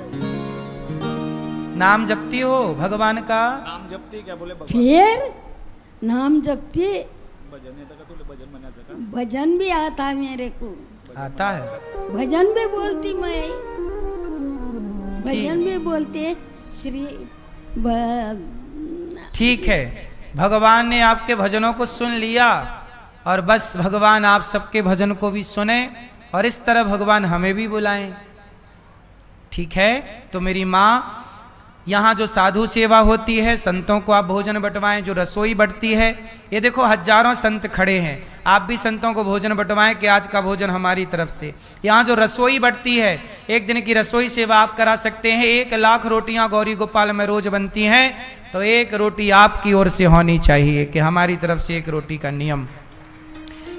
नाम जपती हो भगवान का? नाम जपती क्या बोले भगवान? फिर नाम जपती, भजन येतं का तुला? भजन म्हणायचं का? भजन भी आता है मेरे को, आता है? भजन भी बोलती मैं, भजन भी बोलते श्री ठीक है, भगवान ने आपके भजनों को सुन लिया और बस भगवान आप सबके भजन को भी सुने और इस तरह भगवान हमें भी बुलाएं। ठीक है, तो मेरी माँ, यहाँ जो साधु सेवा होती है, संतों को आप भोजन बंटवाएं, जो रसोई बंटती है, ये देखो हजारों संत खड़े हैं, आप भी संतों को भोजन बंटवाएं कि आज का भोजन हमारी तरफ से। यहाँ जो रसोई बंटती है, एक दिन की रसोई सेवा आप करा सकते हैं। 1 लाख रोटियां गौरी गोपाल में रोज बनती हैं, तो 1 रोटी आपकी ओर से होनी चाहिए कि हमारी तरफ से 1 रोटी का नियम।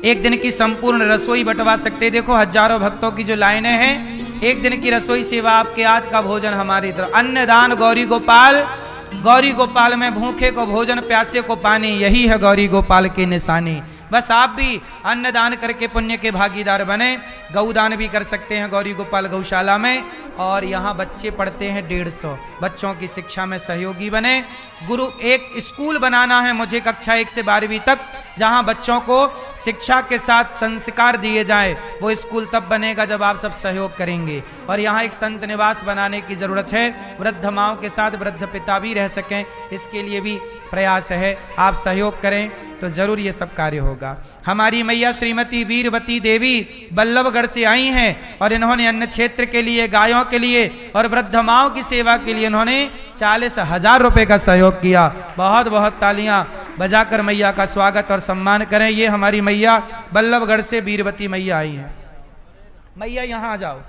एक दिन की संपूर्ण रसोई बंटवा सकते। देखो हजारों भक्तों की जो लाइनें हैं, एक दिन की रसोई सेवा आपके, आज का भोजन हमारी तरफ। अन्नदान गौरी गोपाल, गौरी गोपाल में भूखे को भोजन, प्यासे को पानी, यही है गौरी गोपाल की निशानी। बस आप भी अन्नदान करके पुण्य के भागीदार बने। गौदान भी कर सकते हैं गौरी गोपाल गौशाला में, और यहाँ बच्चे पढ़ते हैं 150, बच्चों की शिक्षा में सहयोगी बने। गुरु, एक स्कूल बनाना है मुझे कक्षा 1 से 12वीं तक, जहाँ बच्चों को शिक्षा के साथ संस्कार दिए जाए। वो स्कूल तब बनेगा जब आप सब सहयोग करेंगे। और यहाँ एक संत निवास बनाने की ज़रूरत है, वृद्ध माँओं के साथ वृद्ध पिता भी रह सकें, इसके लिए भी प्रयास है। आप सहयोग करें तो जरूर ये सब कार्य होगा। हमारी मैया श्रीमती वीरवती देवी बल्लभगढ़ से आई हैं और इन्होंने अन्न क्षेत्र के लिए, गायों के लिए और वृद्ध माओं की सेवा के लिए इन्होंने 40,000 रुपए का सहयोग किया। बहुत बहुत तालियां बजाकर मैया का स्वागत और सम्मान करें। ये हमारी मैया बल्लभगढ़ से वीरवती मैया आई हैं। मैया यहाँ आ जाओ,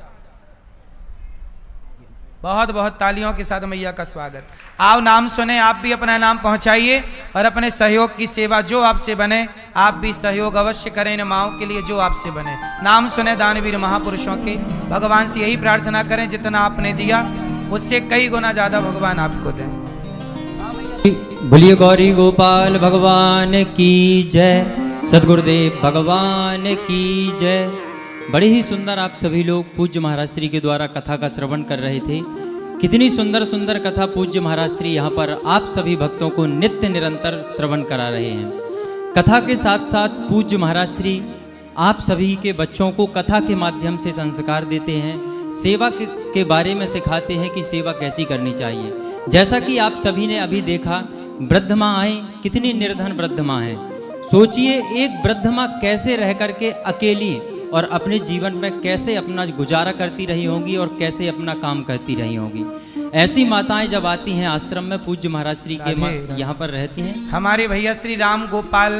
बहुत बहुत तालियों के साथ मैया का स्वागत। आओ नाम सुने, आप भी अपना नाम पहुंचाइए और अपने सहयोग की सेवा जो आपसे बने आप भी सहयोग अवश्य करें इन माओं के लिए जो आपसे बने। नाम सुने दानवीर महापुरुषों के। भगवान से यही प्रार्थना करें जितना आपने दिया उससे कई गुना ज्यादा भगवान आपको दें। बोलिए गौरी गोपाल भगवान की जय, सदगुरुदेव भगवान की जय। बड़े ही सुंदर आप सभी लोग पूज्य महाराज श्री के द्वारा कथा का श्रवण कर रहे थे। कितनी सुंदर सुंदर कथा पूज्य महाराज श्री यहाँ पर आप सभी भक्तों को नित्य निरंतर श्रवण करा रहे हैं। कथा के साथ साथ पूज्य महाराज श्री आप सभी के बच्चों को कथा के माध्यम से संस्कार देते हैं, सेवा के बारे में सिखाते हैं कि सेवा कैसी करनी चाहिए। जैसा कि आप सभी ने अभी देखा, वृद्ध माँ आई, कितनी निर्धन वृद्ध माँ है। सोचिए एक वृद्ध माँ कैसे रह करके अकेली और अपने जीवन में कैसे अपना गुजारा करती रही होंगी और कैसे अपना काम करती रही होंगी। ऐसी माताएं जब आती हैं आश्रम में, पूज्य महाराज श्री के यहाँ पर रहती हैं। हमारे भैया श्री राम गोपाल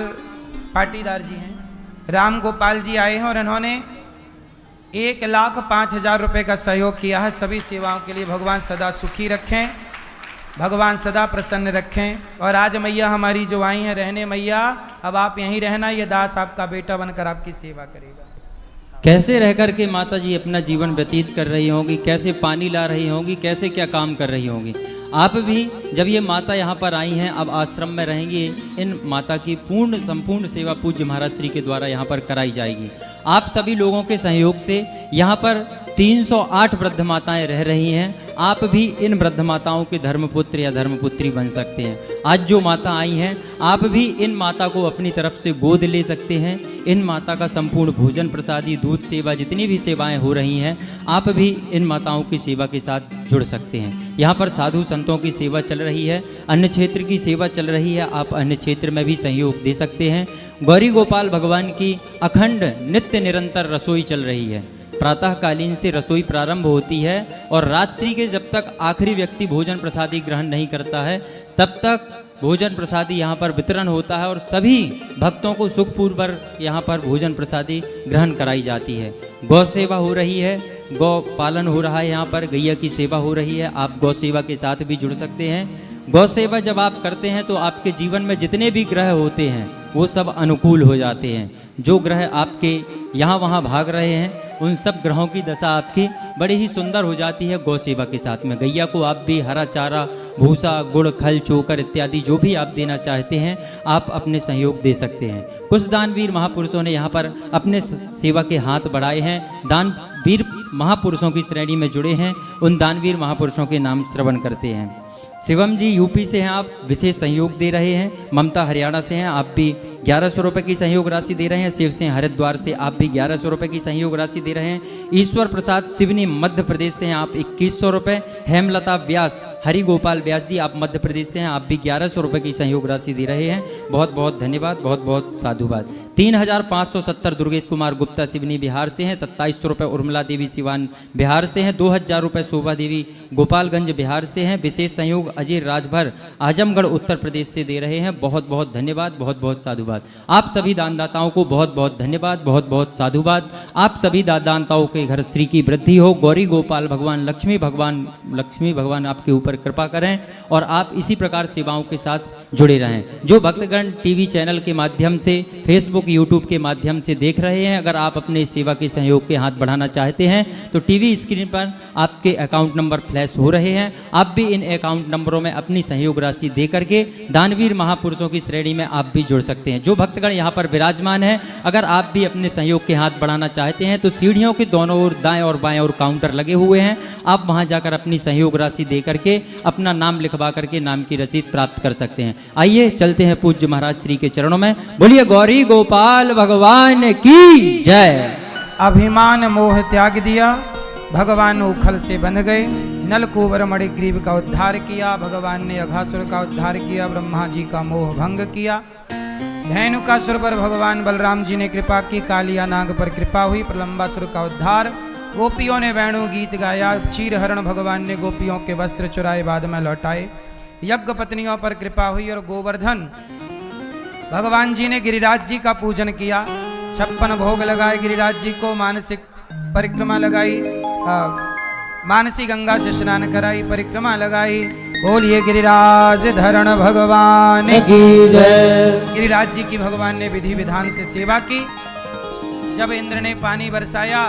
पाटीदार जी हैं, राम गोपाल जी आए हैं और इन्होंने 1,05,000 रुपए का सहयोग किया है सभी सेवाओं के लिए। भगवान सदा सुखी रखें, भगवान सदा प्रसन्न रखें। और आज मैया हमारी जो आई हैं रहने, मैया अब आप यहीं रहना, ये दास आपका बेटा बनकर आपकी सेवा करेगा। कैसे रह कर के माता जी अपना जीवन व्यतीत कर रही होंगी, कैसे पानी ला रही होंगी, कैसे क्या काम कर रही होंगी। आप भी जब ये माता यहाँ पर आई हैं, अब आश्रम में रहेंगी, इन माता की पूर्ण संपूर्ण सेवा पूज्य महाराज श्री के द्वारा यहाँ पर कराई जाएगी। आप सभी लोगों के सहयोग से यहाँ पर 308 वृद्ध माताएं रह रही हैं। आप भी इन वृद्ध माताओं के धर्मपुत्र या धर्मपुत्री बन सकते हैं। आज जो माता आई हैं, आप भी इन माता को अपनी तरफ से गोद ले सकते हैं। इन माता का संपूर्ण भोजन प्रसादी, दूध सेवा, जितनी भी सेवाएं हो रही हैं, आप भी इन माताओं की सेवा के साथ जुड़ सकते हैं। यहाँ पर साधु संतों की सेवा चल रही है, अन्य क्षेत्र की सेवा चल रही है, आप अन्य क्षेत्र में भी सहयोग दे सकते हैं। गौरी गोपाल भगवान की अखंड नित्य निरंतर रसोई चल रही है। प्रातःकालीन से रसोई प्रारंभ होती है और रात्रि के जब तक आखिरी व्यक्ति भोजन प्रसादी ग्रहण नहीं करता है, तब तक भोजन प्रसादी यहाँ पर वितरण होता है और सभी भक्तों को सुखपूर्वक यहाँ पर भोजन प्रसादी ग्रहण कराई जाती है। गौ सेवा हो रही है, गौ पालन हो रहा है, यहाँ पर गैया की सेवा हो रही है। आप गौ सेवा के साथ भी जुड़ सकते हैं। गौ सेवा जब आप करते हैं तो आपके जीवन में जितने भी ग्रह होते हैं वो सब अनुकूल हो जाते हैं। जो ग्रह आपके यहाँ वहाँ भाग रहे हैं, उन सब ग्रहों की दशा आपकी बड़ी ही सुंदर हो जाती है गौ सेवा के साथ में। गैया को आप भी हरा चारा, भूसा, गुड़, खल, चोकर इत्यादि जो भी आप देना चाहते हैं, आप अपने सहयोग दे सकते हैं। कुछ दानवीर महापुरुषों ने यहाँ पर अपने सेवा के हाथ बढ़ाए हैं, दानवीर महापुरुषों की श्रेणी में जुड़े हैं। उन दानवीर महापुरुषों के नाम श्रवण करते हैं। शिवम जी यूपी से हैं, आप विशेष सहयोग दे रहे हैं। ममता हरियाणा से हैं, आप भी 1100 रुपये की सहयोग राशि दे रहे हैं। शिव सिंह हरिद्वार से आप भी 1100 रुपये की सहयोग राशि दे रहे हैं। ईश्वर प्रसाद सिवनी मध्य प्रदेश से हैं, आप 2100 रुपये। हेमलता व्यास हरि गोपाल व्यास जी आप मध्य प्रदेश से हैं, आप भी 1100 रुपये की सहयोग राशि दे रहे हैं। बहुत बहुत धन्यवाद, बहुत बहुत साधुवाद। 3570 दुर्गेश कुमार गुप्ता सिवनी बिहार से हैं। 2700 रुपये उर्मिला देवी सिवान बिहार से हैं। 2000 रुपये शोभा देवी गोपालगंज बिहार से हैं। विशेष सहयोग अजय राजभर आजमगढ़ उत्तर प्रदेश से दे रहे हैं। बहुत बहुत धन्यवाद, बहुत बहुत साधुवाद। आप सभी दानदाताओं को बहुत बहुत धन्यवाद, बहुत बहुत साधुवाद। आप सभी दानदाताओं के घर श्री की वृद्धि हो। गौरी गोपाल भगवान लक्ष्मी भगवान आपके ऊपर कृपा करें और आप इसी प्रकार सेवाओं के साथ जुड़े रहें। जो भक्तगण टीवी चैनल के माध्यम से, फेसबुक यूट्यूब के माध्यम से देख रहे हैं, अगर आप अपने सेवा के सहयोग के हाथ बढ़ाना चाहते हैं तो टीवी स्क्रीन पर आपके अकाउंट नंबर फ्लैश हो रहे हैं। आप भी इन अकाउंट नंबरों में अपनी सहयोग राशि दे करके दानवीर महापुरुषों की श्रेणी में आप भी जुड़ सकते हैं। जो भक्तगण यहाँ पर विराजमान हैं, अगर आप भी अपने सहयोग के हाथ बढ़ाना चाहते हैं तो सीढ़ियों के दोनों ओर दाएं और बाएं और काउंटर लगे हुए हैं। आप वहां जाकर अपनी सहयोग राशि दे करके अपना नाम लिखवा करके नाम की रसीद प्राप्त कर सकते हैं। आइए चलते हैं पूज्य महाराज श्री के चरणों में। बोलिए गौरी गोपाल भगवान की जय। अभिमान मोह त्याग दिया, भगवान उखल से बंध गए। नलकूबर मणिग्रीव का उद्धार किया, भगवान ने अघासुर का उद्धार किया। ब्रह्मा जी का मोह भंग किया। धेनुकासुर पर भगवान बलराम जी ने कृपा की। कालिया नाग पर कृपा हुई। प्रलंबासुर का उद्धार। गोपियों ने वेणु गीत गाया। चीरहरण भगवान ने गोपियों के वस्त्र चुराए बाद में लौटाए। यज्ञ पत्नियों पर कृपा हुई और गोवर्धन भगवान जी ने गिरिराज जी का पूजन किया। 56 भोग लगाए गिरिराज जी को। मानसिक परिक्रमा लगाई, मानसी गंगा से स्नान कराई, परिक्रमा लगाई। बोलिए गिरिराज धरण भगवान की जय। गिरिराज जी की भगवान ने विधि विधान से सेवा की। जब इंद्र ने पानी बरसाया,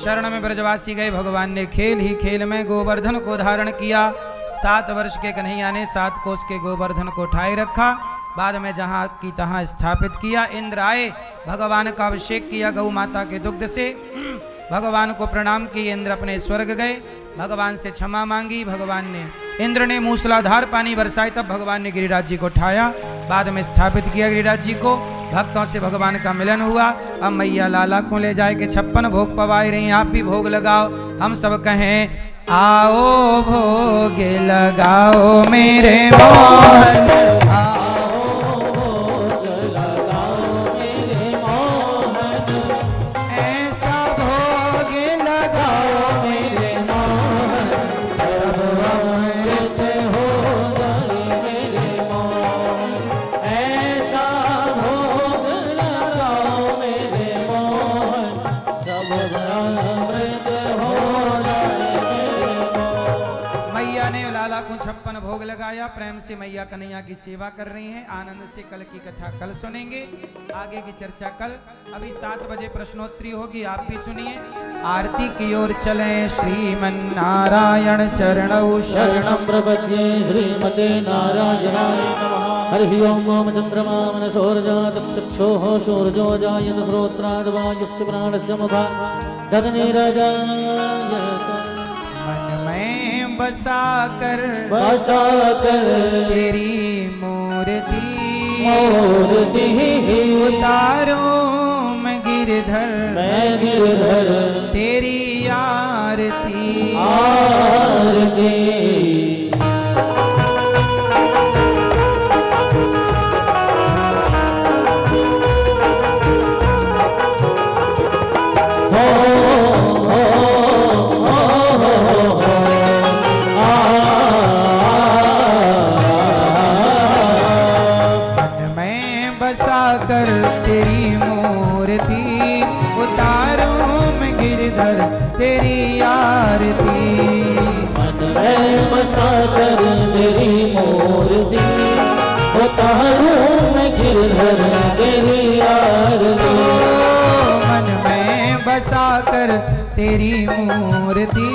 शरण में ब्रजवासी गए। भगवान ने खेल ही खेल में गोवर्धन को धारण किया। 7 वर्ष के कन्हैया ने 7 कोस के गोवर्धन को उठाए रखा। बाद में जहाँ की तहाँ स्थापित किया। इंद्र आए, भगवान का अभिषेक किया गौ माता के दुग्ध से। भगवान को प्रणाम किए। इंद्र अपने स्वर्ग गए। भगवान से क्षमा मांगी। भगवान ने, इंद्र ने मूसलाधार पानी बरसाए। तब भगवान ने गिरिराज जी को उठाया, बाद में स्थापित किया गिरिराज जी को। भक्तों से भगवान का मिलन हुआ। अब मैया लाला को ले जाए के 56 भोग पवाए रही। आप भी भोग लगाओ। हम सब कहें आओ भोग लगाओ मेरे मोहन। आओ भोग लगाओ मेरे मोहन। ऐसा भोग लगाओ मेरे मोहन, सब अमृत हो जाए मेरे मोहन। ऐसा भोग लगाओ मेरे मोहन, सब अमृत हो जाए। मैया ने लाला को 56 भोग लगाया। प्रेम से मैया कन्हैया की सेवा कर रही हैं। आनंद से कल की कथा कल सुनेंगे। आगे की चर्चा कल। अभी 7 बजे प्रश्नोत्तरी होगी, आप भी सुनिए। आरती की ओर चलें। श्रीमन नारायण चरणौ शरणं प्रपद्ये श्रीमते नारायणाय नमः। हरि ओम ओम चंद्रमा मनसोर्जातश्चक्षुः शौर्यो जायत श्रोत्राद् वायुश्च प्राणस्य मुखात् तदनिरजायत। मन में बसा कर तेरी मूर्ति उतारूं मैं गिरधर तेरी आरती। कर तेरी मूर्ति उतारूं मैं गिरधर तेरी आरती। मन में बसा कर तेरी मूर्ति उतारूं मैं गिरधर तेरी आरती। मन में बसा कर तेरी मूर्ति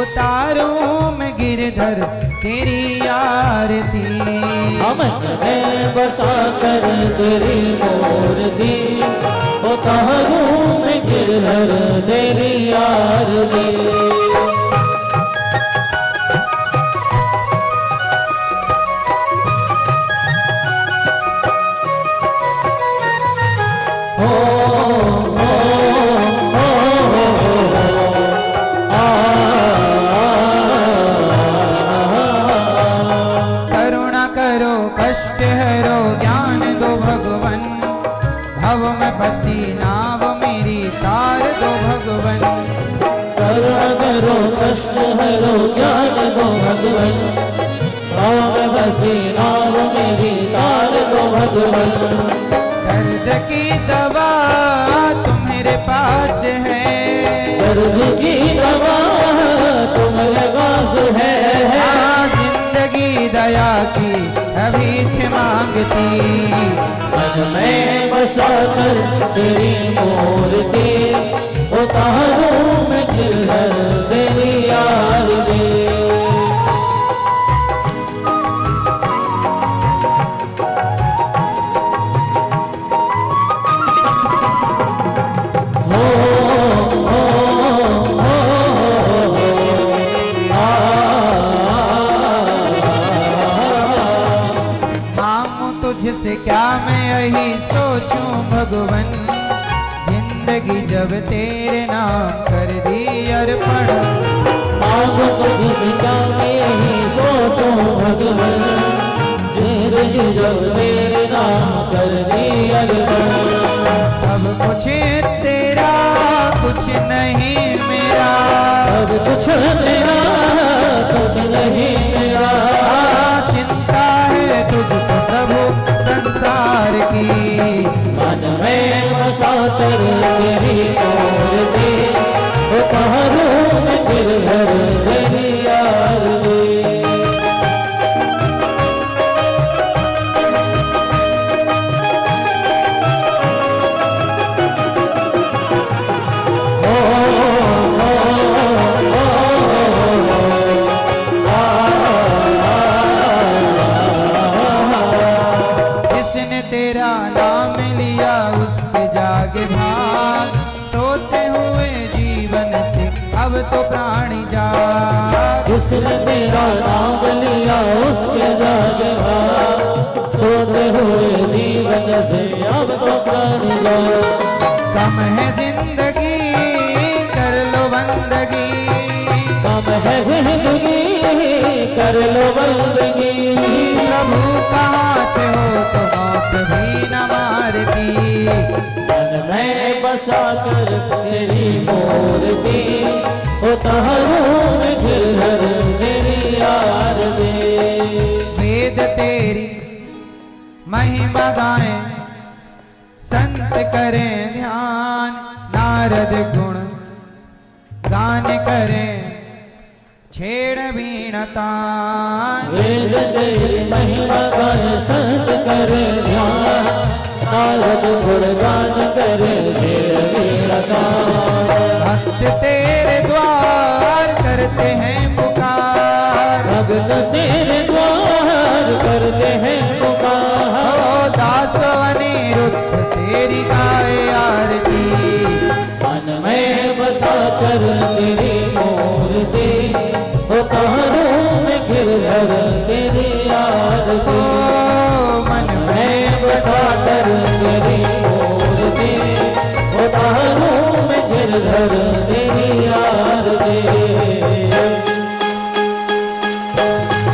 उतारूं मैं गिरधर तेरी आरती। मन में बसा कर तेरी मूर्ति उतारूं मैं गिरधर तेरी आरती। कष्ट हरो ज्ञान दो भगवन, पाँव में बसी नाव मेरी तार दो भगवन। दर्द की दवा तुम्हारे पास है, दर्द की दवा तुम्हारे पास है। जिंदगी दया की अभी थे मांगती, मन में बसा कर तेरी मूर्ति, उतारूं मैं गिरधर तेरी आरती। तुझसे क्या मैं यही सोचूं भगवन, जिंदगी जब तेरे नाम कर दी अर्पण। मांगो तुझसे क्या मैं यही सोचूं भगवन, जिंदगी जब तेरे नाम कर दी अर्पण। सब कुछ तेरा कुछ नहीं मेरा, सब कुछ तेरा कुछ नहीं मेरा। चिंता है तुझको प्रभु संसार की, मन में बसा कर तेरी मूर्ति, उतारूं मैं गिरधर तेरी आरती। तेरा नाम लिया उसके जागे भाग, सोते हुए जीवन से अब तो प्राणी जाग। जिसने तेरा नाम लिया उसके जागे भाग, सोते हुए जीवन से अब तो प्राणी जाग। कम है जिंदगी कर लो बंदगी, कम है जिंदगी कर लो बंदगी। प्रभु कहाँ से हो तो मौत भी न मारती, मन में बसा कर तेरी मूर्ति, उतारूं मैं गिरधर तेरी आरती। वेद तेरी महिमा गाएं, संत करें ध्यान, नारद गुण गान करें छेड़ बीण तान। वेद तेरी महिमा गाए संत करे ध्यान, नारद गुण गान करे छेड़ बीण तान। भक्त तेरे द्वार करते हैं पुकार, भक्त तेरे द्वार करते हैं पुकार। दास अनिरुद्ध तेरी गाए आरती, मन में बसा कर तेरी मूर्ति, उतारूं मैं गिरधर तेरी आरती। मन मैं बसा कर तेरी मूर्ति, उतारूं मैं गिरधर तेरी आरती।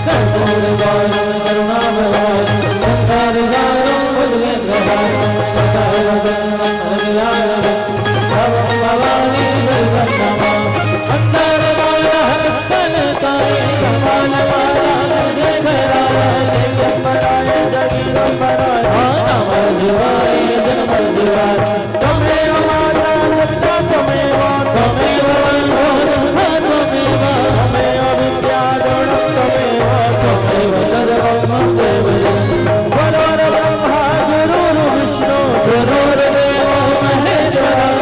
कर्पूर गौरम करुणावतारम, संसार सारम भुजगेन्द्रहारम, सकल वदनम भवं भवानी सर्वनामम्। अंतर माया तन काये कपाल माला शेखराय दिगंबराय जगदम्बराय। नमः शिवाय नमः शिवाय। त्वमेव माता सविता त्वमेव, त्वमेव बन्धो जन्म त्वमेव, त्वमेव विद्या द्रविणं त्वमेव, त्वमेव सर्वं मम देव जगत्। गुरुर्ब्रह्मा गुरुर्विष्णु गुरुर्देवो महेश्वरः,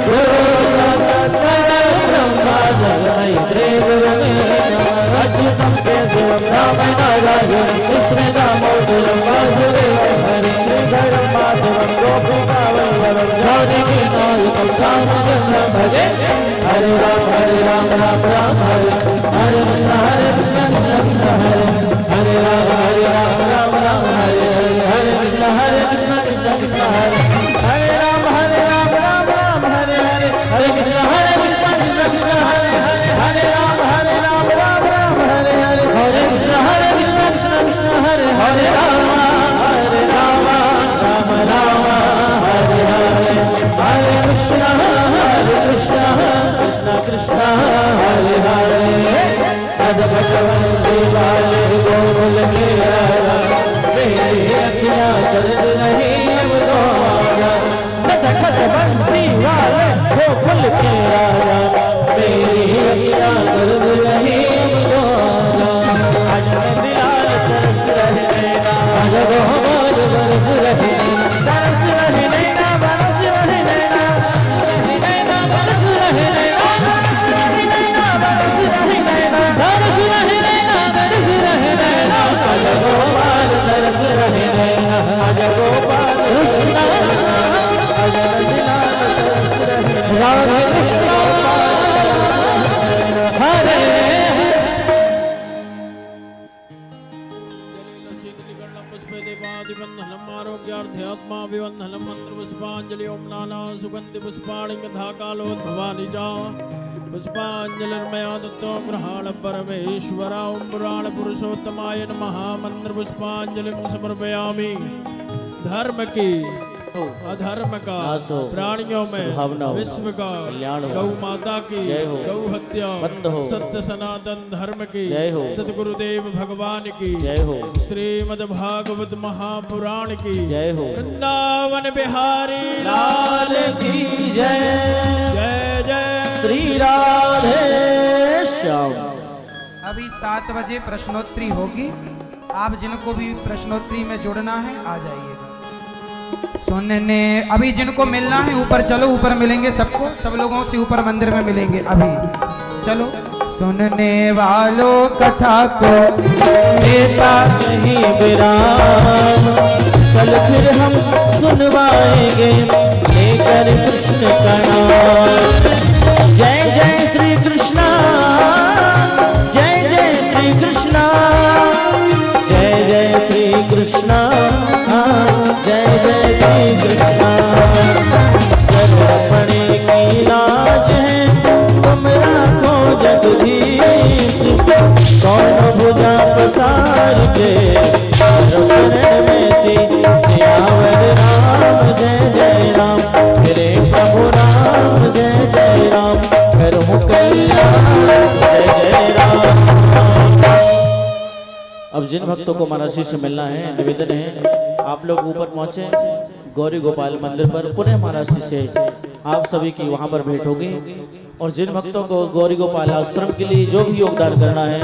गुरुर्साक्षात् परब्रह्म तस्मै श्री गुरवे नमः। अच्युतं केशवं रामं नारायणं कृष्णं दामोदरं वासुदेवं हरिं श्रीधरं माधवं गोपिकावल्लभं जानकीनायकं रामचन्द्रं भजे। हरे राम राम राम हरे हरे कृष्ण कृष्ण हरे हरे राम राम हरे हरे कृष्ण कृष्ण कृष्ण हरे हरे राम हरे हरे कृष्ण कृष्ण कृष्ण हरे हरे राम राम हरे हरे कृष्ण कृष्ण कृष्ण हरे हरे राम राम हरे हरे कृष्ण कृष्ण कृष्ण हरे हरे। गोकुल के राजा मेरी अखियाँ तरस रही हमको आजा आज बिलाल तरस रहे नैना आज गोपाल बरस रहे तरस रहे नैना बरस रहे नैना नैना बरस रहे नैना बरस रहे नैना बरस रहे नैना बरस रहे नैना बरस रहे नैना आज गोपाल तरस रहे नैना आज गोपाल आज बिलाल तरस रहे राधे कृष्ण हरे पुष्पेदेवादिवन्धनमारोग्यार्थ्यात्माभिवन्धनं मन्त्रपुष्पाञ्जलि ओम नाना सुगन्धि पुष्पाणि कथाकालोद्भवानि च पुष्पाञ्जलिर्मया दत्तो गृहाण परमेश्वर ओम पुराण पुरुषोत्तमाय नमः मन्त्रपुष्पाञ्जलिं समर्पयामि। धर्म की अधर्म का नासो, प्राणियों में सद्भावना हो, विश्व का कल्याण हो, गौ माता की जय हो, गौ हत्या बंद हो, सत्य सनातन धर्म की जय हो, सतगुरुदेव भगवान की जय हो, श्रीमद् भागवत महापुराण की जय हो, वृंदावन बिहारी लाल की जय जय जय श्री राधे श्याम। अभी 7 बजे प्रश्नोत्तरी होगी। आप जिनको भी प्रश्नोत्तरी में जुड़ना है आ जाइएगा। सुनने अभी जिनको मिलना है ऊपर चलो, ऊपर मिलेंगे सबको, सब लोगों से ऊपर मंदिर में मिलेंगे अभी। चलो सुनने वालों कथा को देता नहीं विराम कल फिर हम सुनवाएंगे लेकर कृष्ण का नाम। जय जय श्री कृष्णा जय जय श्री कृष्णा जय जय श्री कृष्णा जय जय श्री कृष्णा। सर्वपणे की लाज है तुम राखो जगदीश कौन भुजा पसार के चरण में सियावर राम जय जय राम मेरे प्रभु राम जय जय राम करूँ कल्याण जय जय राम। अब जिन भक्तों को महाराज से मिलना है निवेदन है आप लोग ऊपर पहुंचे गौरी गोपाल मंदिर पर पुनः महाराज से आप सभी की वहां पर भेंट होगी। और जिन भक्तों को गौरी गोपाल आश्रम के लिए जो भी योगदान करना है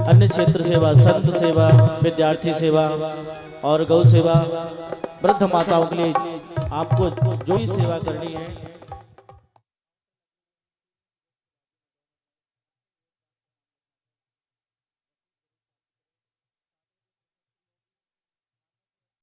अन्य क्षेत्र सेवा संत सेवा विद्यार्थी सेवा और गौ सेवा वृद्ध माताओं के लिए आपको जो भी सेवा करनी है